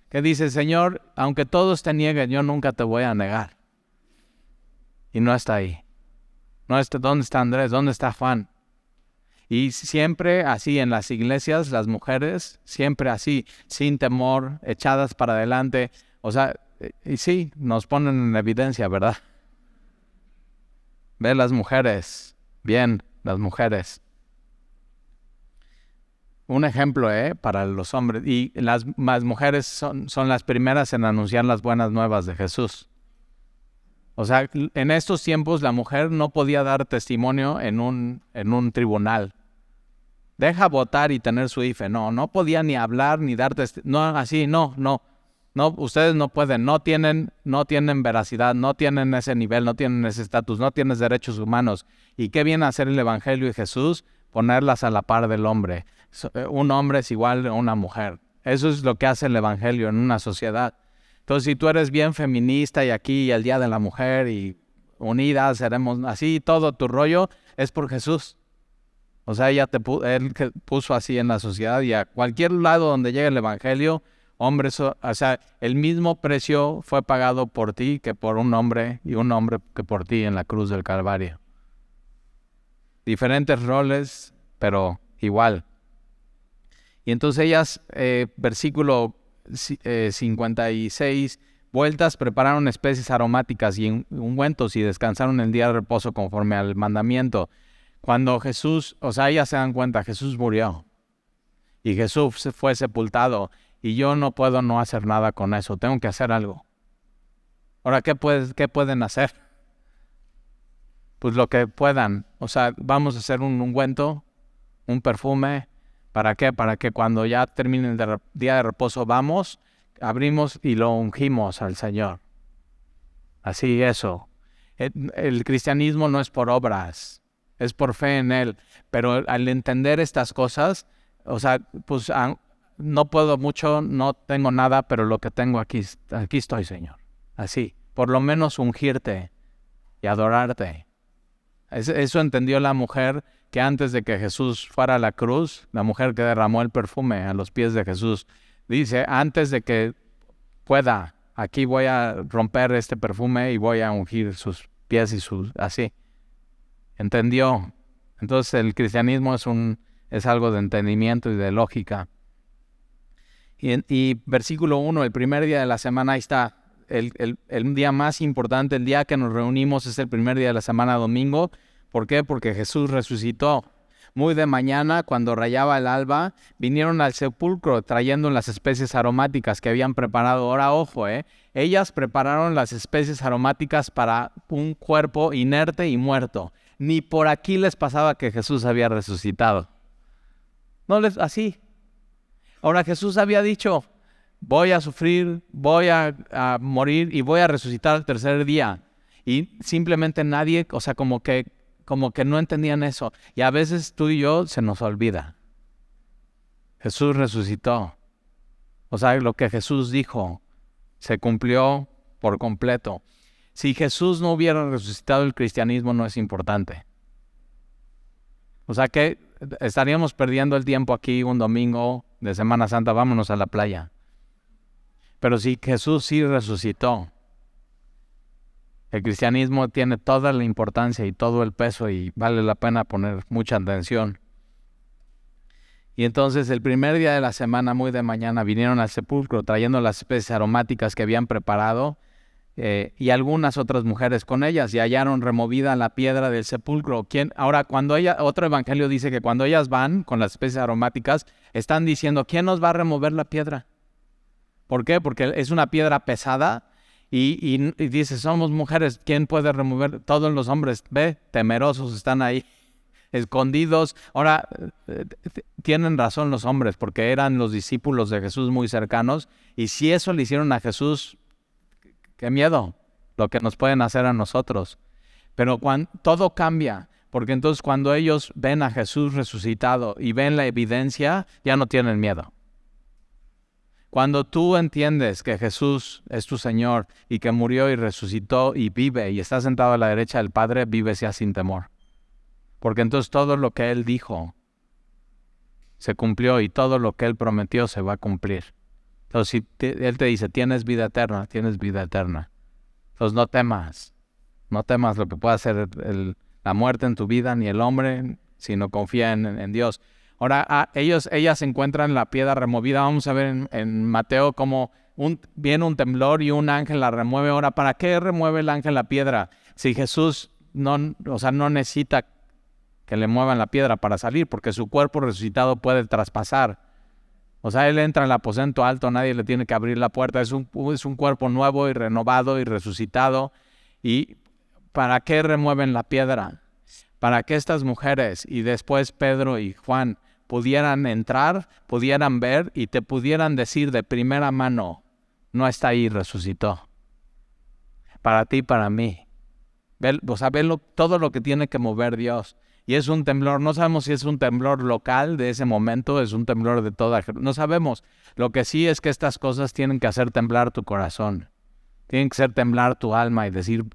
Que dice, Señor, aunque todos te nieguen, yo nunca te voy a negar. Y no está ahí. ¿Dónde está Andrés? ¿Dónde está Juan? Y siempre así en las iglesias, las mujeres, siempre así, sin temor, echadas para adelante. O sea, y sí, nos ponen en evidencia, ¿verdad? Ve las mujeres, bien, las mujeres. Un ejemplo, para los hombres. Y las mujeres son las primeras en anunciar las buenas nuevas de Jesús. O sea, en estos tiempos la mujer no podía dar testimonio en un tribunal. Deja votar y tener su IFE. No podía ni hablar ni dar testimonio. No, así, no. No, ustedes no pueden, no tienen veracidad, no tienen ese nivel, no tienen ese estatus, no tienen derechos humanos. ¿Y qué viene a hacer el Evangelio y Jesús? Ponerlas a la par del hombre. Un hombre es igual a una mujer. Eso es lo que hace el Evangelio en una sociedad. Entonces, si tú eres bien feminista y aquí el Día de la Mujer y unidas seremos así, todo tu rollo es por Jesús. O sea, Él puso así en la sociedad y a cualquier lado donde llegue el Evangelio, hombres, o sea, el mismo precio fue pagado por ti que por un hombre y un hombre que por ti en la cruz del Calvario. Diferentes roles, pero igual. Y entonces ellas, versículo 56, vueltas prepararon especies aromáticas y ungüentos y descansaron el día de reposo conforme al mandamiento. Cuando Jesús, o sea, ellas se dan cuenta, Jesús murió y Jesús fue sepultado y yo no puedo no hacer nada con eso, tengo que hacer algo. Ahora, ¿qué pueden hacer? Pues lo que puedan, o sea, vamos a hacer un ungüento, un perfume. ¿Para qué? Para que cuando ya termine el día de reposo abrimos y lo ungimos al Señor. Así eso. El cristianismo no es por obras, es por fe en Él. Pero al entender estas cosas, o sea, pues no puedo mucho, no tengo nada, pero lo que tengo aquí estoy, Señor. Así, por lo menos ungirte y adorarte. Eso entendió la mujer que antes de que Jesús fuera a la cruz, la mujer que derramó el perfume a los pies de Jesús, dice, antes de que pueda, aquí voy a romper este perfume y voy a ungir sus pies y así. Entendió. Entonces el cristianismo es algo de entendimiento y de lógica. Y versículo 1, el primer día de la semana, ahí está. El día más importante, el día que nos reunimos es el primer día de la semana, domingo. ¿Por qué? Porque Jesús resucitó. Muy de mañana, cuando rayaba el alba, vinieron al sepulcro trayendo las especies aromáticas que habían preparado. Ahora, ojo, ellas prepararon las especies aromáticas para un cuerpo inerte y muerto. Ni por aquí les pasaba que Jesús había resucitado. Así. Ahora, Jesús había dicho, voy a sufrir, voy a morir y voy a resucitar al tercer día. Y simplemente nadie, o sea, como que no entendían eso. Y a veces tú y yo se nos olvida. Jesús resucitó. O sea, lo que Jesús dijo se cumplió por completo. Si Jesús no hubiera resucitado, el cristianismo no es importante. O sea que estaríamos perdiendo el tiempo aquí un domingo de Semana Santa, vámonos a la playa. Pero si Jesús sí resucitó, el cristianismo tiene toda la importancia y todo el peso y vale la pena poner mucha atención. Y entonces el primer día de la semana, muy de mañana, vinieron al sepulcro trayendo las especies aromáticas que habían preparado y algunas otras mujeres con ellas y hallaron removida la piedra del sepulcro. Ahora, otro evangelio dice que cuando ellas van con las especies aromáticas, están diciendo, ¿quién nos va a remover la piedra? ¿Por qué? Porque es una piedra pesada. Y dice, somos mujeres, ¿quién puede remover? Todos los hombres, temerosos están ahí, escondidos. Ahora, tienen razón los hombres, porque eran los discípulos de Jesús muy cercanos, y si eso le hicieron a Jesús, qué miedo, lo que nos pueden hacer a nosotros. Pero todo cambia, porque entonces cuando ellos ven a Jesús resucitado y ven la evidencia, ya no tienen miedo. Cuando tú entiendes que Jesús es tu Señor y que murió y resucitó y vive y está sentado a la derecha del Padre, vives ya sin temor. Porque entonces todo lo que Él dijo se cumplió y todo lo que Él prometió se va a cumplir. Entonces si Él te dice, tienes vida eterna, tienes vida eterna. Entonces no temas lo que pueda hacer la muerte en tu vida ni el hombre, sino confía en Dios. Ahora, ellas encuentran la piedra removida. Vamos a ver en Mateo cómo viene un temblor y un ángel la remueve. Ahora, ¿para qué remueve el ángel la piedra? Si Jesús no necesita que le muevan la piedra para salir, porque su cuerpo resucitado puede traspasar. O sea, él entra en el aposento alto, nadie le tiene que abrir la puerta. Es un cuerpo nuevo y renovado y resucitado. ¿Y para qué remueven la piedra? Para que estas mujeres y después Pedro y Juan pudieran entrar, pudieran ver y te pudieran decir de primera mano, no está ahí, resucitó. Para ti y para mí. Ver todo lo que tiene que mover Dios. Y es un temblor, no sabemos si es un temblor local de ese momento, es un temblor de no sabemos. Lo que sí es que estas cosas tienen que hacer temblar tu corazón. Tienen que hacer temblar tu alma y decir,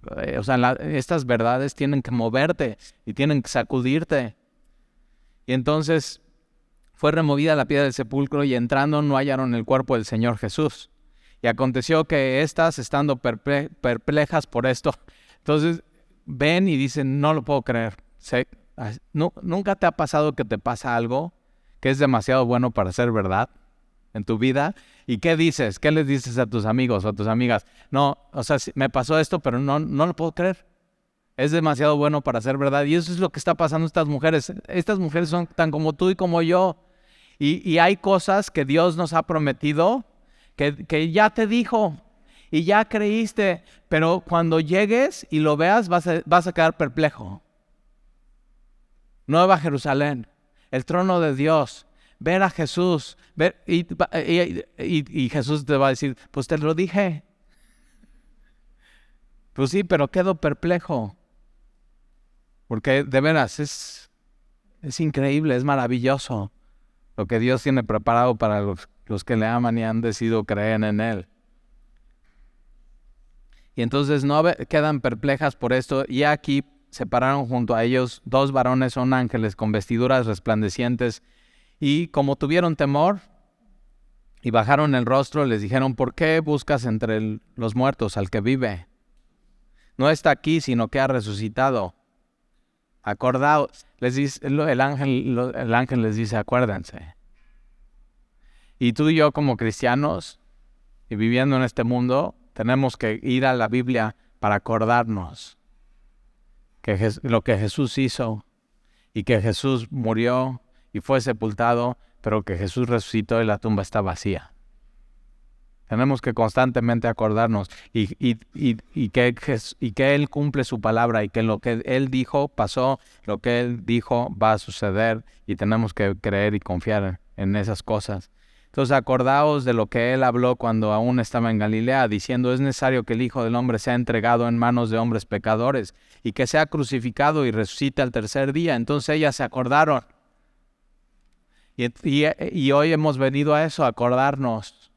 estas verdades tienen que moverte y tienen que sacudirte. Y entonces fue removida la piedra del sepulcro y entrando no hallaron el cuerpo del Señor Jesús. Y aconteció que éstas, estando perplejas por esto, entonces ven y dicen, no lo puedo creer. ¿Nunca te ha pasado que te pasa algo que es demasiado bueno para ser verdad en tu vida? ¿Y qué dices? ¿Qué les dices a tus amigos o a tus amigas? No, me pasó esto, pero no lo puedo creer. Es demasiado bueno para ser verdad. Y eso es lo que está pasando a estas mujeres. Estas mujeres son tan como tú y como yo. Y hay cosas que Dios nos ha prometido que ya te dijo y ya creíste, pero cuando llegues y lo veas vas a quedar perplejo. Nueva Jerusalén, el trono de Dios, ver a Jesús, y Jesús te va a decir, pues te lo dije. Pues sí, pero quedo perplejo. Porque de veras es increíble, es maravilloso lo que Dios tiene preparado para los que le aman y han decidido creer en Él. Y entonces no quedan perplejas por esto, y aquí se pararon junto a ellos 2 varones, son ángeles con vestiduras resplandecientes, y como tuvieron temor y bajaron el rostro, les dijeron, ¿por qué buscas entre los muertos al que vive? No está aquí, sino que ha resucitado. Acordaos, les dice, el ángel les dice, acuérdense. Y tú y yo como cristianos, y viviendo en este mundo, tenemos que ir a la Biblia para acordarnos que lo que Jesús hizo y que Jesús murió y fue sepultado, pero que Jesús resucitó y la tumba está vacía. Tenemos que constantemente acordarnos y que Él cumple su palabra y que lo que Él dijo pasó, lo que Él dijo va a suceder y tenemos que creer y confiar en esas cosas. Entonces acordaos de lo que Él habló cuando aún estaba en Galilea, diciendo, es necesario que el Hijo del Hombre sea entregado en manos de hombres pecadores y que sea crucificado y resucite al tercer día. Entonces ellas se acordaron. Y hoy hemos venido a eso, a acordarnos,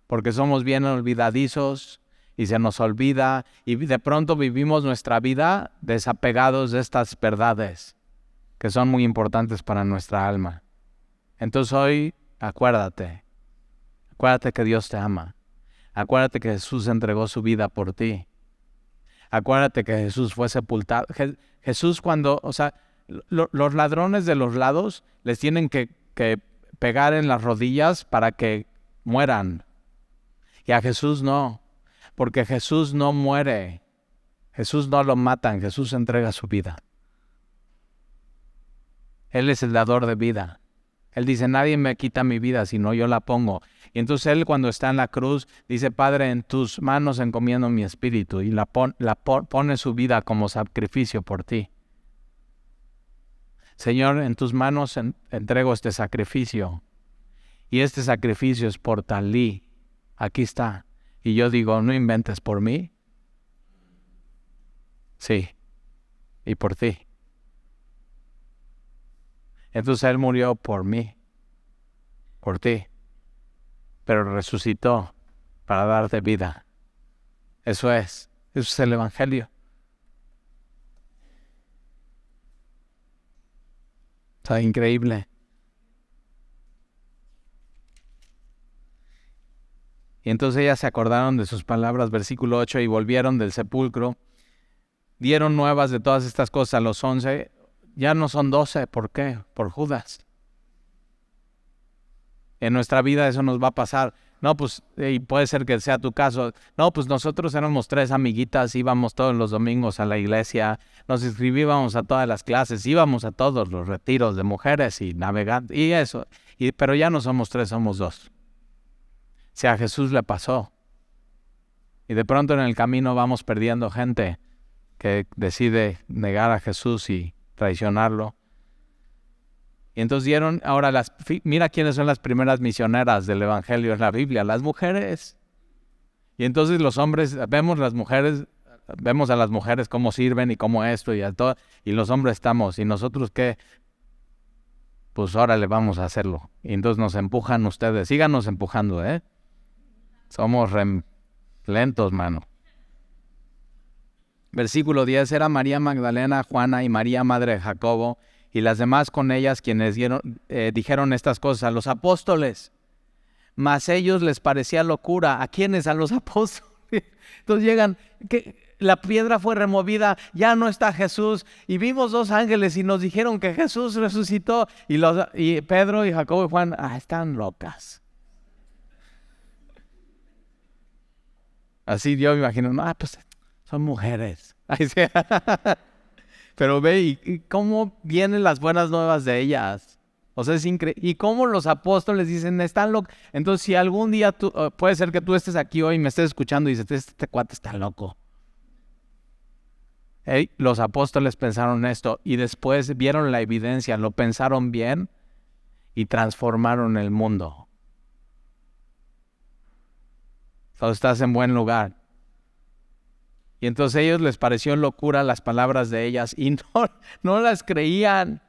porque somos bien olvidadizos y se nos olvida y de pronto vivimos nuestra vida desapegados de estas verdades que son muy importantes para nuestra alma. Entonces hoy acuérdate que Dios te ama. Acuérdate que Jesús entregó su vida por ti. Acuérdate que Jesús fue sepultado. Jesús los ladrones de los lados les tienen que pegar en las rodillas para que mueran. Y a Jesús no, porque Jesús no muere. Jesús no lo matan, Jesús entrega su vida. Él es el dador de vida. Él dice, nadie me quita mi vida, sino yo la pongo. Y entonces Él cuando está en la cruz, dice, Padre, en tus manos encomiendo mi espíritu. Y pone su vida como sacrificio por ti. Señor, en tus manos entrego este sacrificio. Y este sacrificio es por Talí. Aquí está. Y yo digo, ¿no inventes por mí? Sí. Y por ti. Entonces Él murió por mí, por ti, pero resucitó para darte vida. Eso es el Evangelio. Está increíble. Y entonces ellas se acordaron de sus palabras, versículo 8, y volvieron del sepulcro. Dieron nuevas de todas estas cosas a los 11. Ya no son 12, ¿por qué? Por Judas. En nuestra vida eso nos va a pasar. No, pues, y puede ser que sea tu caso. No, pues nosotros éramos 3 amiguitas, íbamos todos los domingos a la iglesia, nos inscribíamos a todas las clases, íbamos a todos los retiros de mujeres y navegando, y eso. Pero ya no somos 3, somos 2. Si a Jesús le pasó. Y de pronto en el camino vamos perdiendo gente que decide negar a Jesús y traicionarlo. Y entonces dieron, ahora mira quiénes son las primeras misioneras del Evangelio en la Biblia, las mujeres. Y entonces los hombres, vemos a las mujeres cómo sirven y cómo esto y todo, y los hombres estamos, ¿y nosotros qué? Pues órale, vamos a hacerlo. Y entonces nos empujan ustedes, síganos empujando, Somos lentos, mano. Versículo 10, era María Magdalena, Juana y María, madre de Jacobo, y las demás con ellas quienes dijeron estas cosas a los apóstoles. Mas ellos les parecía locura. ¿A quiénes? A los apóstoles. Entonces llegan, que la piedra fue removida, ya no está Jesús, y vimos 2 ángeles y nos dijeron que Jesús resucitó. Y Pedro y Jacobo y Juan, están locas. Así yo me imagino, pues son mujeres. Pero ve, ¿y cómo vienen las buenas nuevas de ellas? O sea, es increíble. Y cómo los apóstoles dicen, están locos. Entonces, si algún día puede ser que tú estés aquí hoy y me estés escuchando y dices, este cuate está loco. Los apóstoles pensaron esto y después vieron la evidencia, lo pensaron bien y transformaron el mundo. Entonces, estás en buen lugar. Y entonces a ellos les pareció locura las palabras de ellas y no las creían.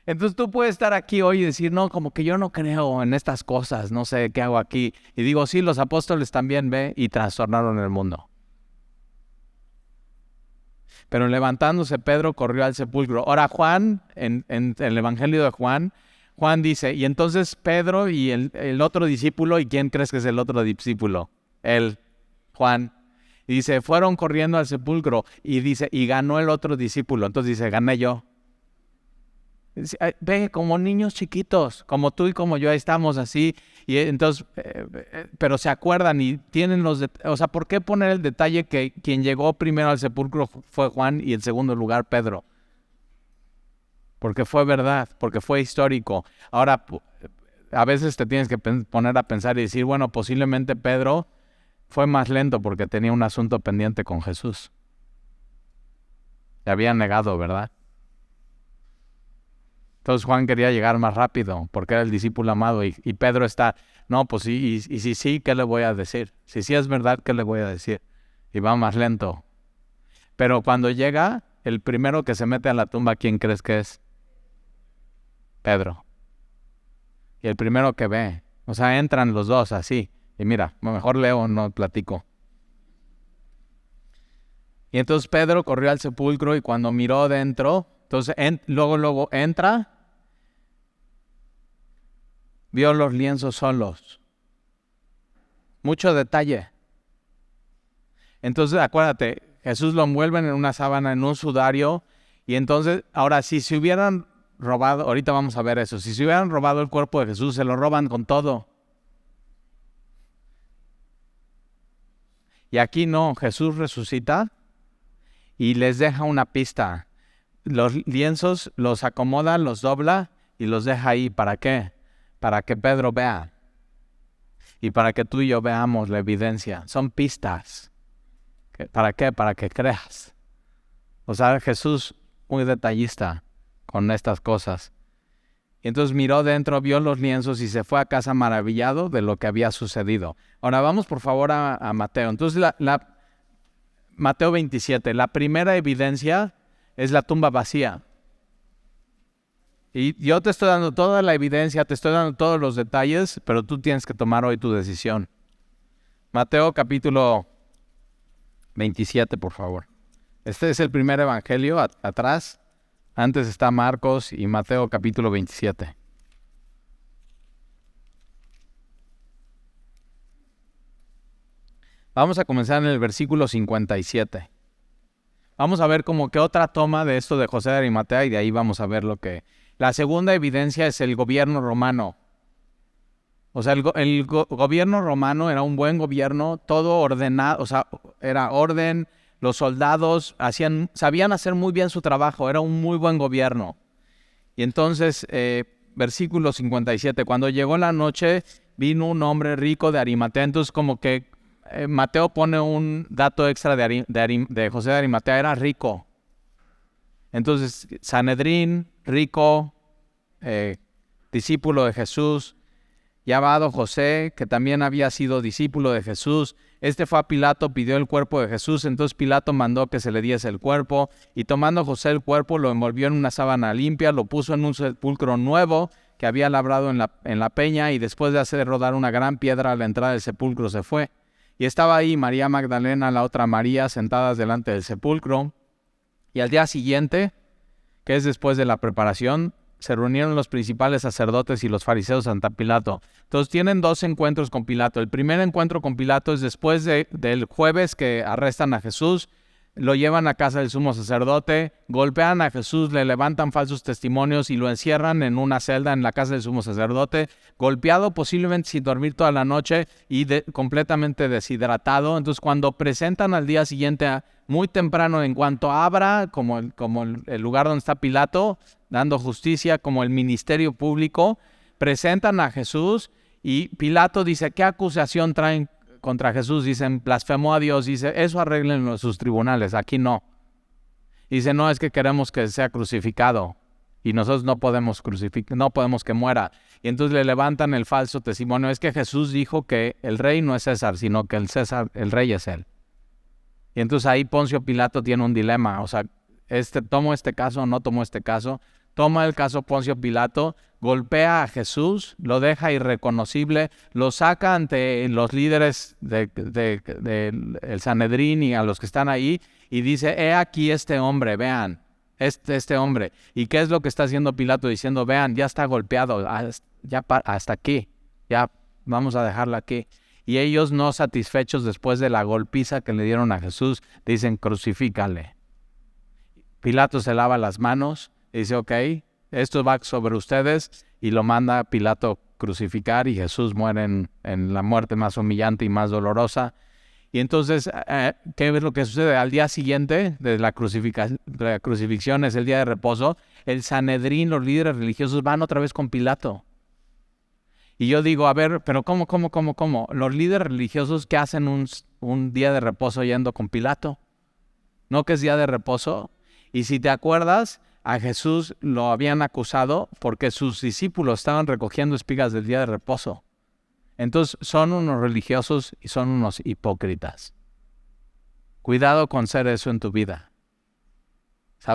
Entonces tú puedes estar aquí hoy y decir, no, como que yo no creo en estas cosas, no sé qué hago aquí. Y digo, sí, los apóstoles también y trastornaron el mundo. Pero levantándose Pedro corrió al sepulcro. Ahora Juan, en el Evangelio de Juan dice, y entonces Pedro y el otro discípulo, ¿y quién crees que es el otro discípulo? Juan. Y dice, fueron corriendo al sepulcro y dice, y ganó el otro discípulo. Entonces dice, gané yo. Dice, ve, como niños chiquitos, como tú y como yo, ahí estamos así. Y entonces, pero se acuerdan y tienen o sea, ¿por qué poner el detalle que quien llegó primero al sepulcro fue Juan y en segundo lugar Pedro? Porque fue verdad, porque fue histórico. Ahora, a veces te tienes que poner a pensar y decir, bueno, posiblemente Pedro fue más lento porque tenía un asunto pendiente con Jesús. Le habían negado, ¿verdad? Entonces Juan quería llegar más rápido porque era el discípulo amado y Pedro está, no, pues sí, y si sí, ¿qué le voy a decir? Si sí es verdad, ¿qué le voy a decir? Y va más lento. Pero cuando llega, el primero que se mete a la tumba, ¿quién crees que es? Pedro. Y el primero que ve, o sea, entran los dos así. Y mira, mejor leo, no platico. Y entonces Pedro corrió al sepulcro y cuando miró dentro, entonces luego entra, vio los lienzos solos. Mucho detalle. Entonces acuérdate, Jesús lo envuelven en una sábana, en un sudario, y entonces, ahora si se hubieran robado, ahorita vamos a ver eso, si se hubieran robado el cuerpo de Jesús, se lo roban con todo. Y aquí no, Jesús resucita y les deja una pista. Los lienzos los acomoda, los dobla y los deja ahí. ¿Para qué? Para que Pedro vea. Y para que tú y yo veamos la evidencia. Son pistas. ¿Para qué? Para que creas. O sea, Jesús muy detallista con estas cosas. Y entonces miró dentro, vio los lienzos y se fue a casa maravillado de lo que había sucedido. Ahora vamos por favor a Mateo. Entonces Mateo 27, la primera evidencia es la tumba vacía. Y yo te estoy dando toda la evidencia, te estoy dando todos los detalles, pero tú tienes que tomar hoy tu decisión. Mateo capítulo 27, por favor. Este es el primer evangelio atrás. Antes está Marcos y Mateo capítulo 27. Vamos a comenzar en el versículo 57. Vamos a ver como que otra toma de esto de José de Arimatea y de ahí vamos a ver lo que... La segunda evidencia es el gobierno romano. O sea, el gobierno romano era un buen gobierno, todo ordenado, o sea, era orden, los soldados sabían hacer muy bien su trabajo, era un muy buen gobierno. Y entonces, versículo 57, cuando llegó la noche, vino un hombre rico de Arimatea. Entonces, como que Mateo pone un dato extra de José de Arimatea, era rico. Entonces, Sanedrín, rico, discípulo de Jesús, llamado José, que también había sido discípulo de Jesús. Este fue a Pilato, pidió el cuerpo de Jesús, entonces Pilato mandó que se le diese el cuerpo, y tomando José el cuerpo, lo envolvió en una sábana limpia, lo puso en un sepulcro nuevo que había labrado en la peña, y después de hacer rodar una gran piedra a la entrada del sepulcro se fue. Y estaba ahí María Magdalena, la otra María, sentadas delante del sepulcro. Y al día siguiente, que es después de la preparación, se reunieron los principales sacerdotes y los fariseos ante Pilato. Entonces tienen dos encuentros con Pilato. El primer encuentro con Pilato es después del jueves que arrestan a Jesús, lo llevan a casa del sumo sacerdote, golpean a Jesús, le levantan falsos testimonios y lo encierran en una celda en la casa del sumo sacerdote, golpeado posiblemente sin dormir toda la noche y completamente deshidratado. Entonces cuando presentan al día siguiente, muy temprano, en cuanto abra, como el lugar donde está Pilato, dando justicia, como el ministerio público, presentan a Jesús y Pilato dice, ¿qué acusación traen contra Jesús? Dicen, blasfemó a Dios. Dice, eso arréglenlo en sus tribunales, aquí no. Dice, no, es que queremos que sea crucificado y nosotros no podemos no podemos que muera. Y entonces le levantan el falso testimonio. Es que Jesús dijo que el rey no es César, sino que el rey es él. Y entonces ahí Poncio Pilato tiene un dilema, o sea, ¿tomo este caso o no tomo este caso? Toma el caso Poncio Pilato, golpea a Jesús, lo deja irreconocible, lo saca ante los líderes del Sanedrín y a los que están ahí y dice, he aquí este hombre, vean, este hombre. ¿Y qué es lo que está haciendo Pilato? Diciendo, vean, ya está golpeado, ya hasta aquí, ya vamos a dejarla aquí. Y ellos, no satisfechos después de la golpiza que le dieron a Jesús, dicen, crucifícale. Pilato se lava las manos y dice, ok, esto va sobre ustedes, y lo manda Pilato crucificar, y Jesús muere en la muerte más humillante y más dolorosa. Y entonces, ¿qué es lo que sucede? Al día siguiente de la crucifixión, es el día de reposo, el Sanedrín, los líderes religiosos, van otra vez con Pilato. Y yo digo, a ver, pero ¿cómo? Los líderes religiosos, ¿qué hacen un día de reposo yendo con Pilato? ¿No que es día de reposo? Y si te acuerdas, a Jesús lo habían acusado porque sus discípulos estaban recogiendo espigas del día de reposo. Entonces son unos religiosos y son unos hipócritas. Cuidado con ser eso en tu vida.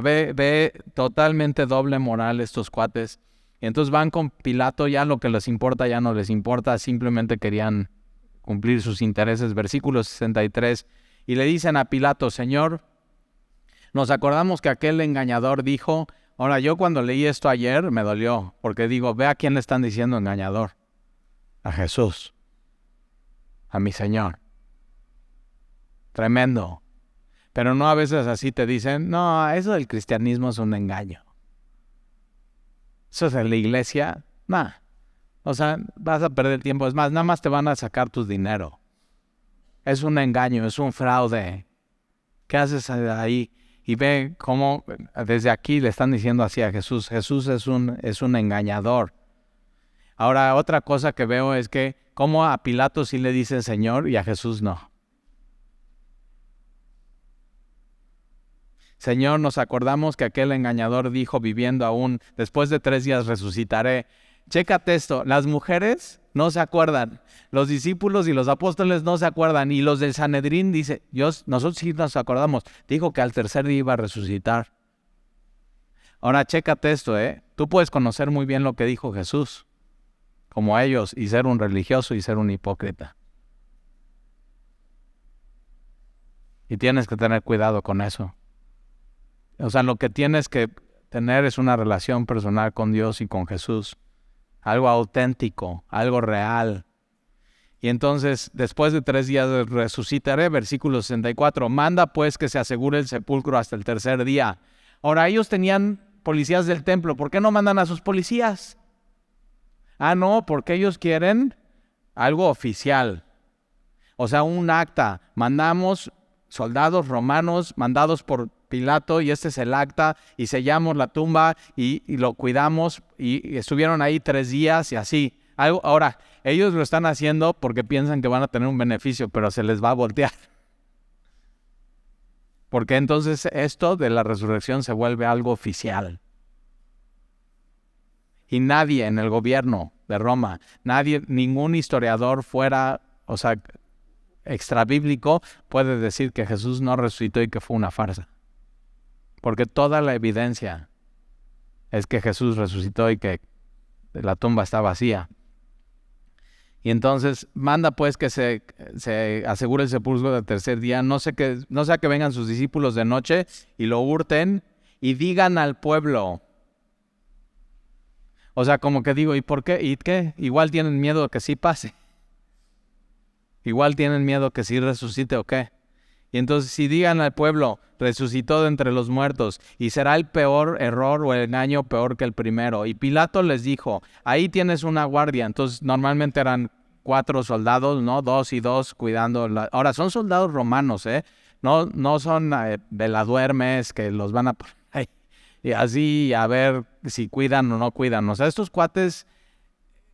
Ve totalmente doble moral estos cuates. Y entonces van con Pilato, ya lo que les importa ya no les importa, simplemente querían cumplir sus intereses. Versículo 63, y le dicen a Pilato, Señor, nos acordamos que aquel engañador dijo, ahora yo cuando leí esto ayer me dolió, porque digo, ve a quién le están diciendo engañador, a Jesús, a mi Señor. Tremendo. Pero no, a veces así te dicen, no, eso del cristianismo es un engaño. Eso es en la iglesia, o sea, vas a perder tiempo. Es más, nada más te van a sacar tu dinero. Es un engaño, es un fraude. ¿Qué haces ahí? Y ve cómo desde aquí le están diciendo así a Jesús. Jesús es un engañador. Ahora, otra cosa que veo es que cómo a Pilato sí le dicen Señor y a Jesús no. Señor, nos acordamos que aquel engañador dijo, viviendo aún, después de 3 días resucitaré. Chécate esto, las mujeres no se acuerdan, los discípulos y los apóstoles no se acuerdan, y los del Sanedrín dice, nosotros sí nos acordamos, dijo que al 3er día iba a resucitar. Ahora chécate esto, tú puedes conocer muy bien lo que dijo Jesús, como ellos, y ser un religioso y ser un hipócrita. Y tienes que tener cuidado con eso. O sea, lo que tienes que tener es una relación personal con Dios y con Jesús. Algo auténtico, algo real. Y entonces, después de 3 días resucitaré, versículo 64. Manda pues que se asegure el sepulcro hasta el 3er día. Ahora, ellos tenían policías del templo. ¿Por qué no mandan a sus policías? No, porque ellos quieren algo oficial. O sea, un acta. Mandamos soldados romanos mandados por Pilato y este es el acta y sellamos la tumba y lo cuidamos y estuvieron ahí 3 días y así. Ahora, ellos lo están haciendo porque piensan que van a tener un beneficio, pero se les va a voltear. Porque entonces esto de la resurrección se vuelve algo oficial. Y nadie en el gobierno de Roma, ningún historiador fuera, o sea, extrabíblico, puede decir que Jesús no resucitó y que fue una farsa. Porque toda la evidencia es que Jesús resucitó y que la tumba está vacía. Y entonces manda pues que se asegure el sepulcro del tercer día, no sea que vengan sus discípulos de noche y lo hurten y digan al pueblo. O sea, como que digo, ¿y por qué? ¿Y qué? Igual tienen miedo de que sí pase. Igual tienen miedo que sí resucite o qué. Y entonces si digan al pueblo, resucitó de entre los muertos, y será el peor error o el engaño peor que el primero. Y Pilato les dijo, ahí tienes una guardia. Entonces normalmente eran 4 soldados, ¿no? 2 y 2 cuidando. Ahora son soldados romanos, ¿eh? No son veladuermes que los van a poner ahí. Y así a ver si cuidan o no cuidan. O sea, estos cuates,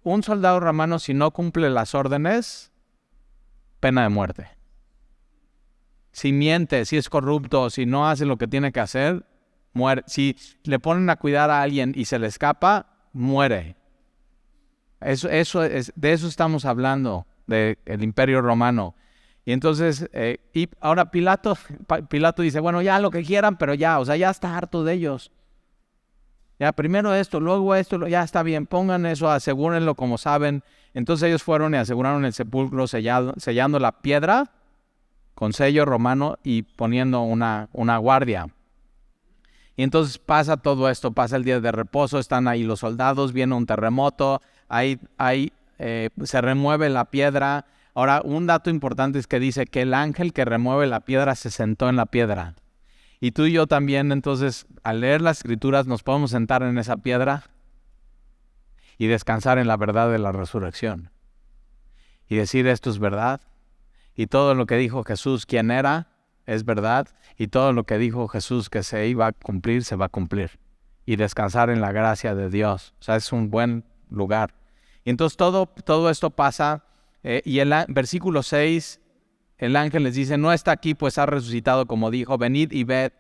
un soldado romano si no cumple las órdenes, pena de muerte. Si miente, si es corrupto, si no hace lo que tiene que hacer, muere. Si le ponen a cuidar a alguien y se le escapa, muere. De eso estamos hablando, del Imperio Romano. Y entonces, y ahora Pilato dice, bueno, ya lo que quieran, pero ya, o sea, ya está harto de ellos. Ya, primero esto, luego esto, ya está bien, pongan eso, asegúrenlo como saben. Entonces ellos fueron y aseguraron el sepulcro sellando la piedra con sello romano y poniendo una guardia. Y entonces pasa todo esto, pasa el día de reposo, están ahí los soldados, viene un terremoto, se remueve la piedra. Ahora, un dato importante es que dice que el ángel que remueve la piedra se sentó en la piedra. Y tú y yo también, entonces, al leer las Escrituras, nos podemos sentar en esa piedra y descansar en la verdad de la resurrección. Y decir, esto es verdad. Y todo lo que dijo Jesús, quién era, es verdad. Y todo lo que dijo Jesús que se iba a cumplir, se va a cumplir. Y descansar en la gracia de Dios. O sea, es un buen lugar. Y entonces todo esto pasa. Y el versículo 6, el ángel les dice, no está aquí, pues ha resucitado como dijo, venid y ved.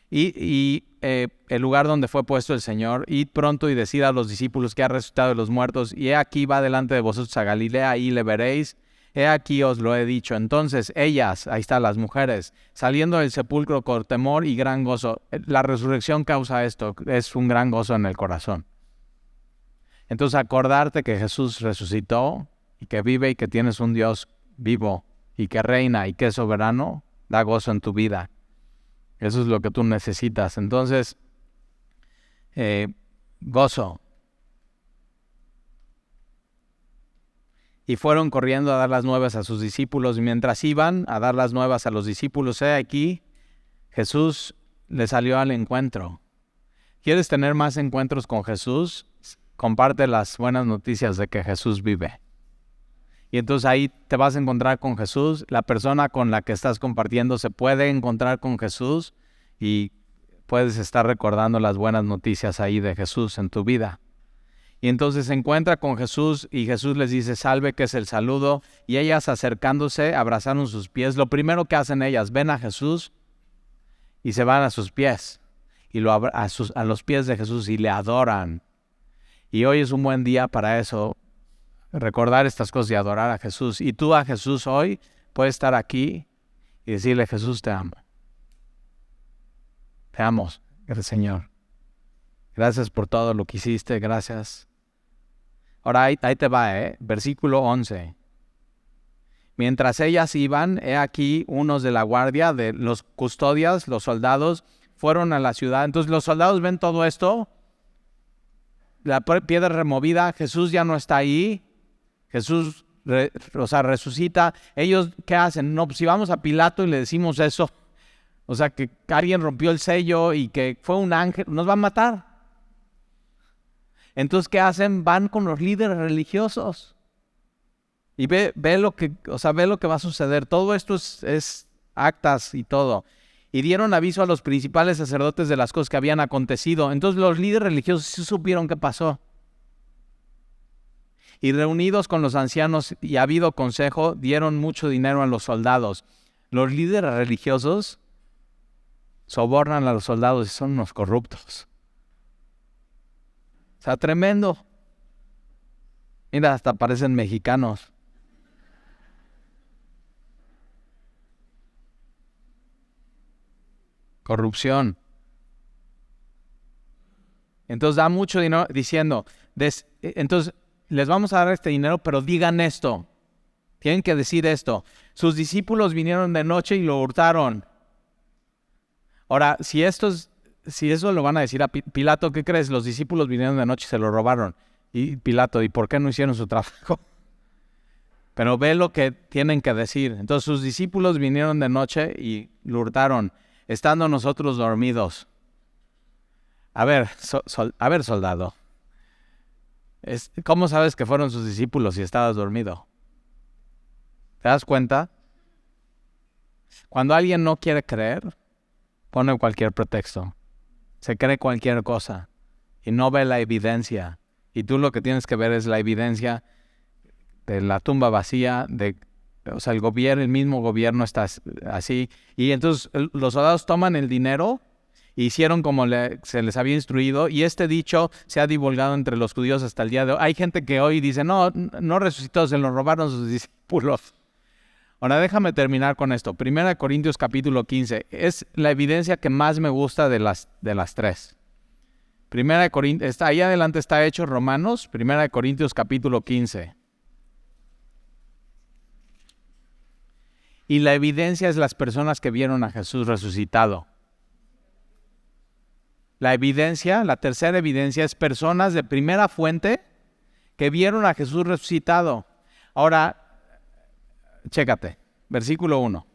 Y el lugar donde fue puesto el Señor, id pronto y decid a los discípulos que ha resucitado de los muertos, y he aquí va delante de vosotros a Galilea, ahí le veréis. He aquí os lo he dicho. Entonces ellas, ahí están las mujeres, saliendo del sepulcro con temor y gran gozo. La resurrección causa esto, es un gran gozo en el corazón. Entonces acordarte que Jesús resucitó y que vive y que tienes un Dios vivo y que reina y que es soberano, da gozo en tu vida. Eso es lo que tú necesitas. Entonces, gozo. Y fueron corriendo a dar las nuevas a sus discípulos. Y mientras iban a dar las nuevas a los discípulos, aquí, Jesús les salió al encuentro. ¿Quieres tener más encuentros con Jesús? Comparte las buenas noticias de que Jesús vive. Y entonces ahí te vas a encontrar con Jesús. La persona con la que estás compartiendo se puede encontrar con Jesús y puedes estar recordando las buenas noticias ahí de Jesús en tu vida. Y entonces se encuentra con Jesús y Jesús les dice, salve, que es el saludo. Y ellas acercándose, abrazaron sus pies. Lo primero que hacen ellas, ven a Jesús y se van a sus pies. Y a los pies de Jesús y le adoran. Y hoy es un buen día para eso, recordar estas cosas y adorar a Jesús. Y tú a Jesús hoy puedes estar aquí y decirle, Jesús, te amo. Te amo, Señor. Gracias por todo lo que hiciste, gracias. Ahora ahí te va, versículo 11. Mientras ellas iban, he aquí unos de la guardia, de los custodias, los soldados, fueron a la ciudad. Entonces los soldados ven todo esto, la piedra removida, Jesús ya no está ahí, Jesús resucita. Ellos, ¿qué hacen? No, pues si vamos a Pilato y le decimos eso, o sea, que alguien rompió el sello y que fue un ángel, nos va a matar. Entonces, ¿qué hacen? Van con los líderes religiosos. Y ve lo que, o sea, ve lo que va a suceder. Todo esto es actas y todo. Y dieron aviso a los principales sacerdotes de las cosas que habían acontecido. Entonces los líderes religiosos sí supieron qué pasó. Y reunidos con los ancianos y habido consejo, dieron mucho dinero a los soldados. Los líderes religiosos sobornan a los soldados y son unos corruptos. O sea, tremendo. Mira, hasta parecen mexicanos. Corrupción. Entonces da mucho dinero diciendo, entonces les vamos a dar este dinero, pero digan esto. Tienen que decir esto. Sus discípulos vinieron de noche y lo hurtaron. Ahora, si eso lo van a decir a Pilato, ¿qué crees? Los discípulos vinieron de noche y se lo robaron. Y Pilato, ¿y por qué no hicieron su trabajo? Pero ve lo que tienen que decir. Entonces sus discípulos vinieron de noche y lo hurtaron, estando nosotros dormidos. A ver, soldado. ¿Cómo sabes que fueron sus discípulos si estabas dormido? ¿Te das cuenta? Cuando alguien no quiere creer, pone cualquier pretexto. Se cree cualquier cosa y no ve la evidencia. Y tú lo que tienes que ver es la evidencia de la tumba vacía, o sea, el mismo gobierno está así. Y entonces los soldados toman el dinero, hicieron como se les había instruido, y este dicho se ha divulgado entre los judíos hasta el día de hoy. Hay gente que hoy dice, no resucitó, se lo robaron sus discípulos. Ahora déjame terminar con esto. 1 Corintios capítulo 15. Es la evidencia que más me gusta de las tres. 1 Corintios, ahí adelante está Hechos Romanos, 1 Corintios capítulo 15. Y la evidencia es las personas que vieron a Jesús resucitado. La evidencia, la tercera evidencia, es personas de primera fuente que vieron a Jesús resucitado. Ahora, chécate, versículo 1.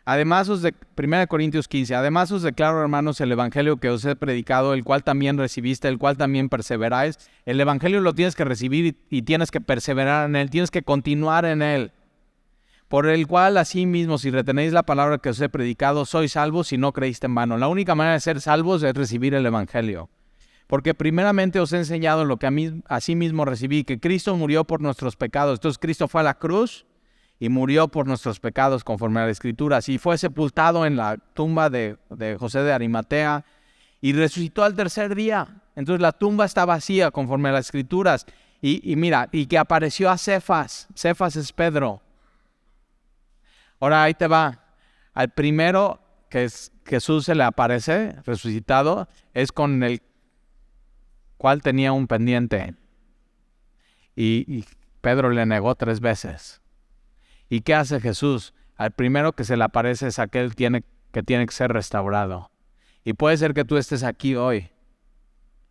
Además, 1 Corintios 15, además os declaro, hermanos, el evangelio que os he predicado, el cual también recibiste, el cual también perseveráis. El evangelio lo tienes que recibir y tienes que perseverar en él, tienes que continuar en él. Por el cual, asimismo, si retenéis la palabra que os he predicado, sois salvos si no creíste en vano. La única manera de ser salvos es recibir el evangelio. Porque primeramente os he enseñado lo que asimismo recibí, que Cristo murió por nuestros pecados. Entonces Cristo fue a la cruz y murió por nuestros pecados conforme a las Escrituras. Y fue sepultado en la tumba de José de Arimatea y resucitó al tercer día. Entonces la tumba está vacía conforme a las Escrituras. Y mira, y que apareció a Cefas. Cefas es Pedro. Ahora ahí te va. Al primero que Jesús se le aparece resucitado es con el cual tenía un pendiente. Y Pedro le negó 3 veces. ¿Y qué hace Jesús? Al primero que se le aparece es aquel que tiene que ser restaurado. Y puede ser que tú estés aquí hoy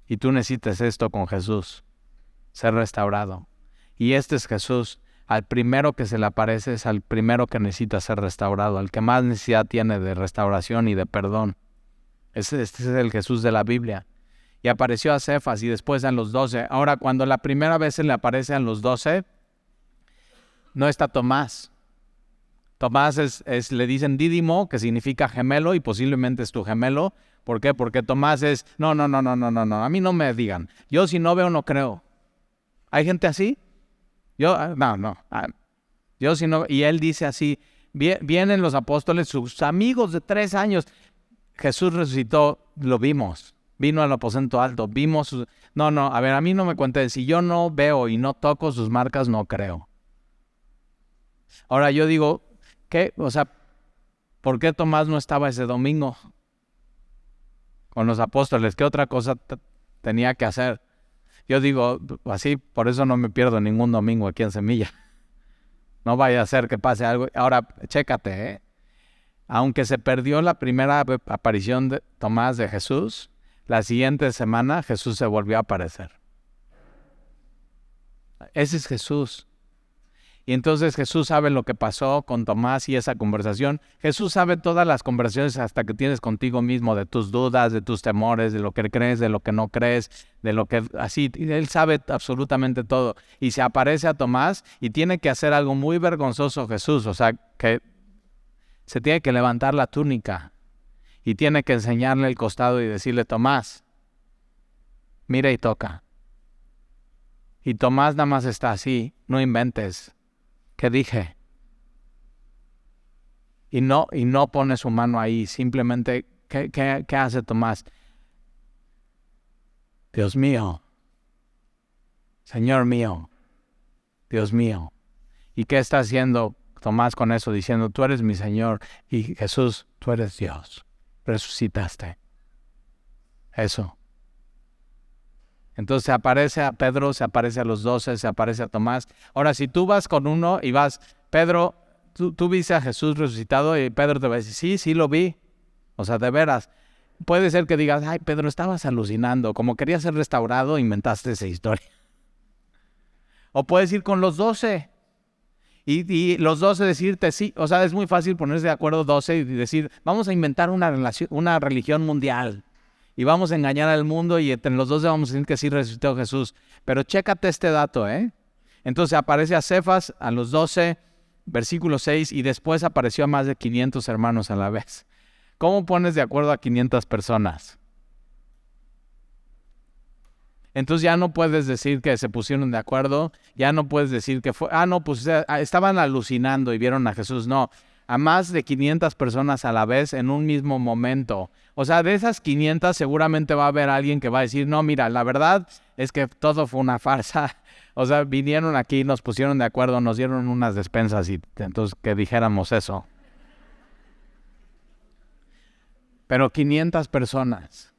y tú necesites esto con Jesús, ser restaurado. Y este es Jesús. Al primero que se le aparece es al primero que necesita ser restaurado, al que más necesidad tiene de restauración y de perdón. Este es el Jesús de la Biblia. Y apareció a Cefas y después a los 12. Ahora, cuando la primera vez se le aparece a los 12, no está Tomás. Tomás le dicen Dídimo, que significa gemelo, y posiblemente es tu gemelo. ¿Por qué? Porque Tomás es, no, a mí no me digan. Yo si no veo, no creo. ¿Hay gente así? Yo si no, y él dice así, vienen los apóstoles, sus amigos de 3 años. Jesús resucitó, lo vimos. Vino al aposento alto, vimos a mí no me cuenten. Si yo no veo y no toco sus marcas, no creo. Ahora yo digo, ¿qué? O sea, ¿por qué Tomás no estaba ese domingo con los apóstoles? ¿Qué otra cosa tenía que hacer? Yo digo, así, por eso no me pierdo ningún domingo aquí en Semilla. No vaya a ser que pase algo. Ahora, chécate, aunque se perdió la primera aparición de Tomás de Jesús, la siguiente semana Jesús se volvió a aparecer. Ese es Jesús. Y entonces Jesús sabe lo que pasó con Tomás y esa conversación. Jesús sabe todas las conversaciones hasta que tienes contigo mismo, de tus dudas, de tus temores, de lo que crees, de lo que no crees, de lo que así. Él sabe absolutamente todo. Y se aparece a Tomás y tiene que hacer algo muy vergonzoso Jesús. O sea, que se tiene que levantar la túnica y tiene que enseñarle el costado y decirle, Tomás, mira y toca. Y Tomás nada más está así, no inventes. ¿Qué dije? Y no pone su mano ahí, simplemente, ¿qué hace Tomás? Dios mío, Señor mío, Dios mío. ¿Y qué está haciendo Tomás con eso? Diciendo, tú eres mi Señor y Jesús, tú eres Dios. Resucitaste. Eso. Entonces se aparece a Pedro, se aparece a los 12, se aparece a Tomás. Ahora, si tú vas con uno y vas, Pedro, tú viste a Jesús resucitado y Pedro te va a decir, sí lo vi. O sea, de veras. Puede ser que digas, ay, Pedro, estabas alucinando. Como querías ser restaurado, inventaste esa historia. O puedes ir con los 12 y los 12 decirte sí. O sea, es muy fácil ponerse de acuerdo 12 y decir, vamos a inventar una religión mundial. Y vamos a engañar al mundo y entre los 12 vamos a decir que sí resucitó Jesús. Pero chécate este dato, ¿eh? Entonces aparece a Cefas, a los 12, versículo 6, y después apareció a más de 500 hermanos a la vez. ¿Cómo pones de acuerdo a 500 personas? Entonces ya no puedes decir que se pusieron de acuerdo, ya no puedes decir que fue, pues estaban alucinando y vieron a Jesús. No, a más de 500 personas a la vez en un mismo momento. O sea, de esas 500 seguramente va a haber alguien que va a decir, no, mira, la verdad es que todo fue una farsa. O sea, vinieron aquí, nos pusieron de acuerdo, nos dieron unas despensas y entonces que dijéramos eso. Pero 500 personas.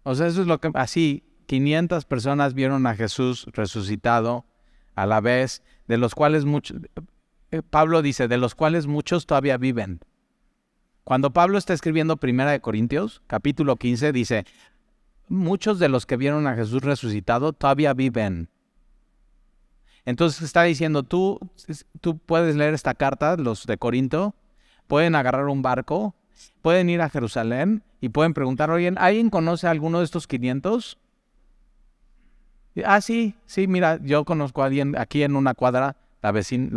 O sea, eso es lo que, así, 500 personas vieron a Jesús resucitado a la vez, de los cuales muchos, Pablo dice, de los cuales muchos todavía viven. Cuando Pablo está escribiendo 1 Corintios, capítulo 15, dice, muchos de los que vieron a Jesús resucitado todavía viven. Entonces está diciendo, tú puedes leer esta carta, los de Corinto, pueden agarrar un barco, pueden ir a Jerusalén y pueden preguntar, oye, ¿alguien conoce a alguno de estos 500? Sí, mira, yo conozco a alguien aquí en una cuadra, la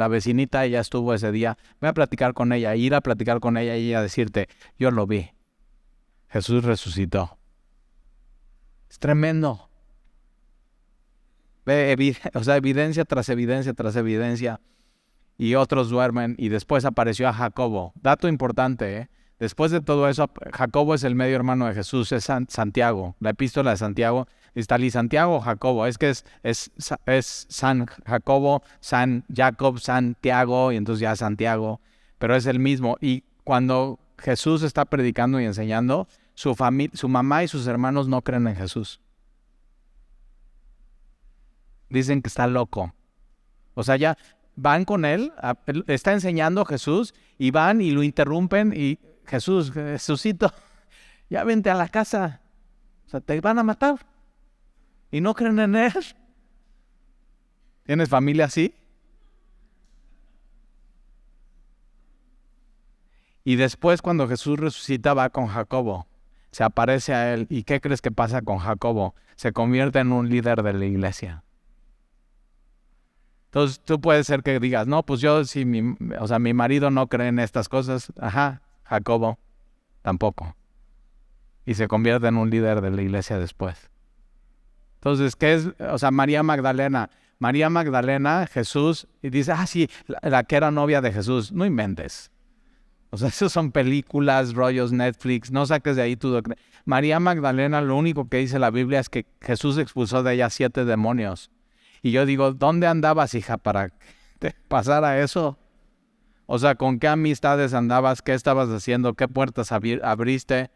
vecinita, ella estuvo ese día, voy a platicar con ella, ir a platicar con ella y ella decirte, yo lo vi, Jesús resucitó. Es tremendo. O sea, evidencia tras evidencia tras evidencia. Y otros duermen y después apareció a Jacobo. Dato importante, después de todo eso, Jacobo es el medio hermano de Jesús, es Santiago. La epístola de Santiago está allí, Santiago o Jacobo. Es que es San Jacobo, San Jacob, Santiago y entonces ya Santiago. Pero es el mismo. Y cuando Jesús está predicando y enseñando, su mamá y sus hermanos no creen en Jesús. Dicen que está loco. O sea, ya van con él, está enseñando Jesús y van y lo interrumpen y Jesucito, ya vente a la casa, o sea, te van a matar y no creen en él. ¿Tienes familia así? Y después cuando Jesús resucita va con Jacobo, se aparece a él y ¿qué crees que pasa con Jacobo? Se convierte en un líder de la iglesia. Entonces tú puedes ser que digas, no, pues yo, si mi marido no cree en estas cosas, Jacobo tampoco. Y se convierte en un líder de la iglesia después. Entonces, ¿qué es? O sea, María Magdalena, Jesús, y dice, sí, la que era novia de Jesús, no inventes. O sea, esos son películas, rollos, Netflix, no saques de ahí tu doctrina. María Magdalena, lo único que dice la Biblia es que Jesús expulsó de ella 7 demonios. Y yo digo, ¿dónde andabas, hija, para que te pasara eso? O sea, ¿con qué amistades andabas? ¿Qué estabas haciendo? ¿Qué puertas abriste?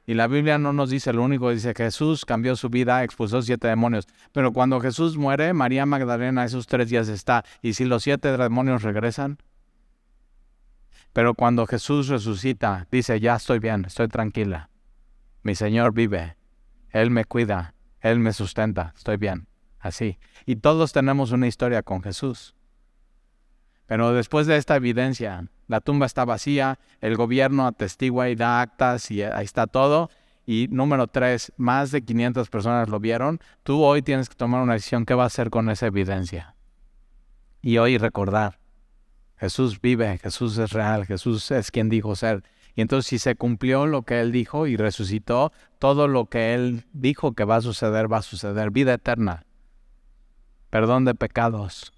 Y la Biblia no nos dice lo único, dice que Jesús cambió su vida, expulsó 7 demonios. Pero cuando Jesús muere, María Magdalena esos 3 días está. ¿Y si los 7 demonios regresan? Pero cuando Jesús resucita, dice, ya estoy bien, estoy tranquila. Mi Señor vive, Él me cuida, Él me sustenta, estoy bien. así. Y todos tenemos una historia con Jesús. Pero después de esta evidencia, la tumba está vacía, el gobierno atestigua y da actas y ahí está todo. Y número 3, más de 500 personas lo vieron. Tú hoy tienes que tomar una decisión. ¿Qué vas a hacer con esa evidencia? Y hoy recordar, Jesús vive, Jesús es real, Jesús es quien dijo ser. Y entonces si se cumplió lo que Él dijo y resucitó, todo lo que Él dijo que va a suceder, va a suceder. Vida eterna, perdón de pecados.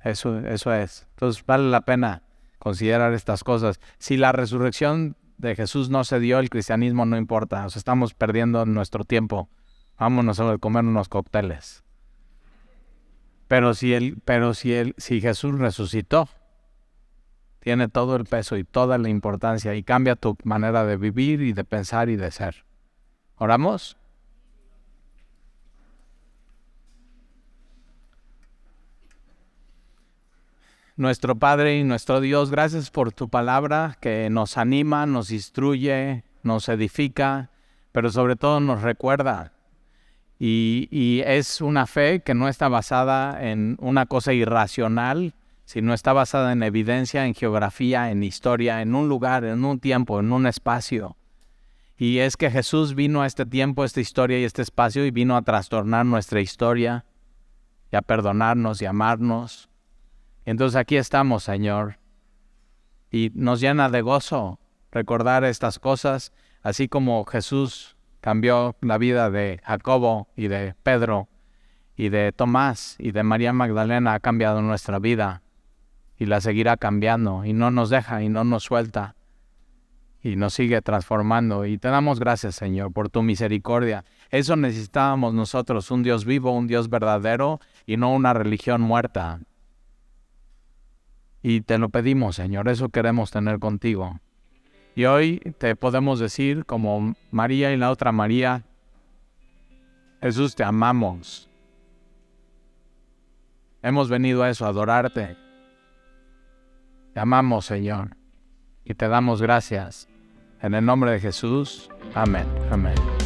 Eso es. Entonces vale la pena considerar estas cosas. Si la resurrección de Jesús no se dio, el cristianismo no importa. O sea, estamos perdiendo nuestro tiempo. Vámonos a comer unos cócteles. Pero si Jesús resucitó, tiene todo el peso y toda la importancia y cambia tu manera de vivir y de pensar y de ser. ¿Oramos? Nuestro Padre y nuestro Dios, gracias por tu palabra que nos anima, nos instruye, nos edifica, pero sobre todo nos recuerda. Y es una fe que no está basada en una cosa irracional, sino está basada en evidencia, en geografía, en historia, en un lugar, en un tiempo, en un espacio. Y es que Jesús vino a este tiempo, esta historia y este espacio y vino a trastornar nuestra historia y a perdonarnos y amarnos. Entonces aquí estamos, Señor, y nos llena de gozo recordar estas cosas, así como Jesús cambió la vida de Jacobo y de Pedro y de Tomás y de María Magdalena, ha cambiado nuestra vida y la seguirá cambiando y no nos deja y no nos suelta y nos sigue transformando. Y te damos gracias, Señor, por tu misericordia. Eso necesitábamos nosotros, un Dios vivo, un Dios verdadero y no una religión muerta. Y te lo pedimos, Señor, eso queremos tener contigo. Y hoy te podemos decir, como María y la otra María, Jesús, te amamos. Hemos venido a eso, a adorarte. Te amamos, Señor, y te damos gracias. En el nombre de Jesús, amén, amén.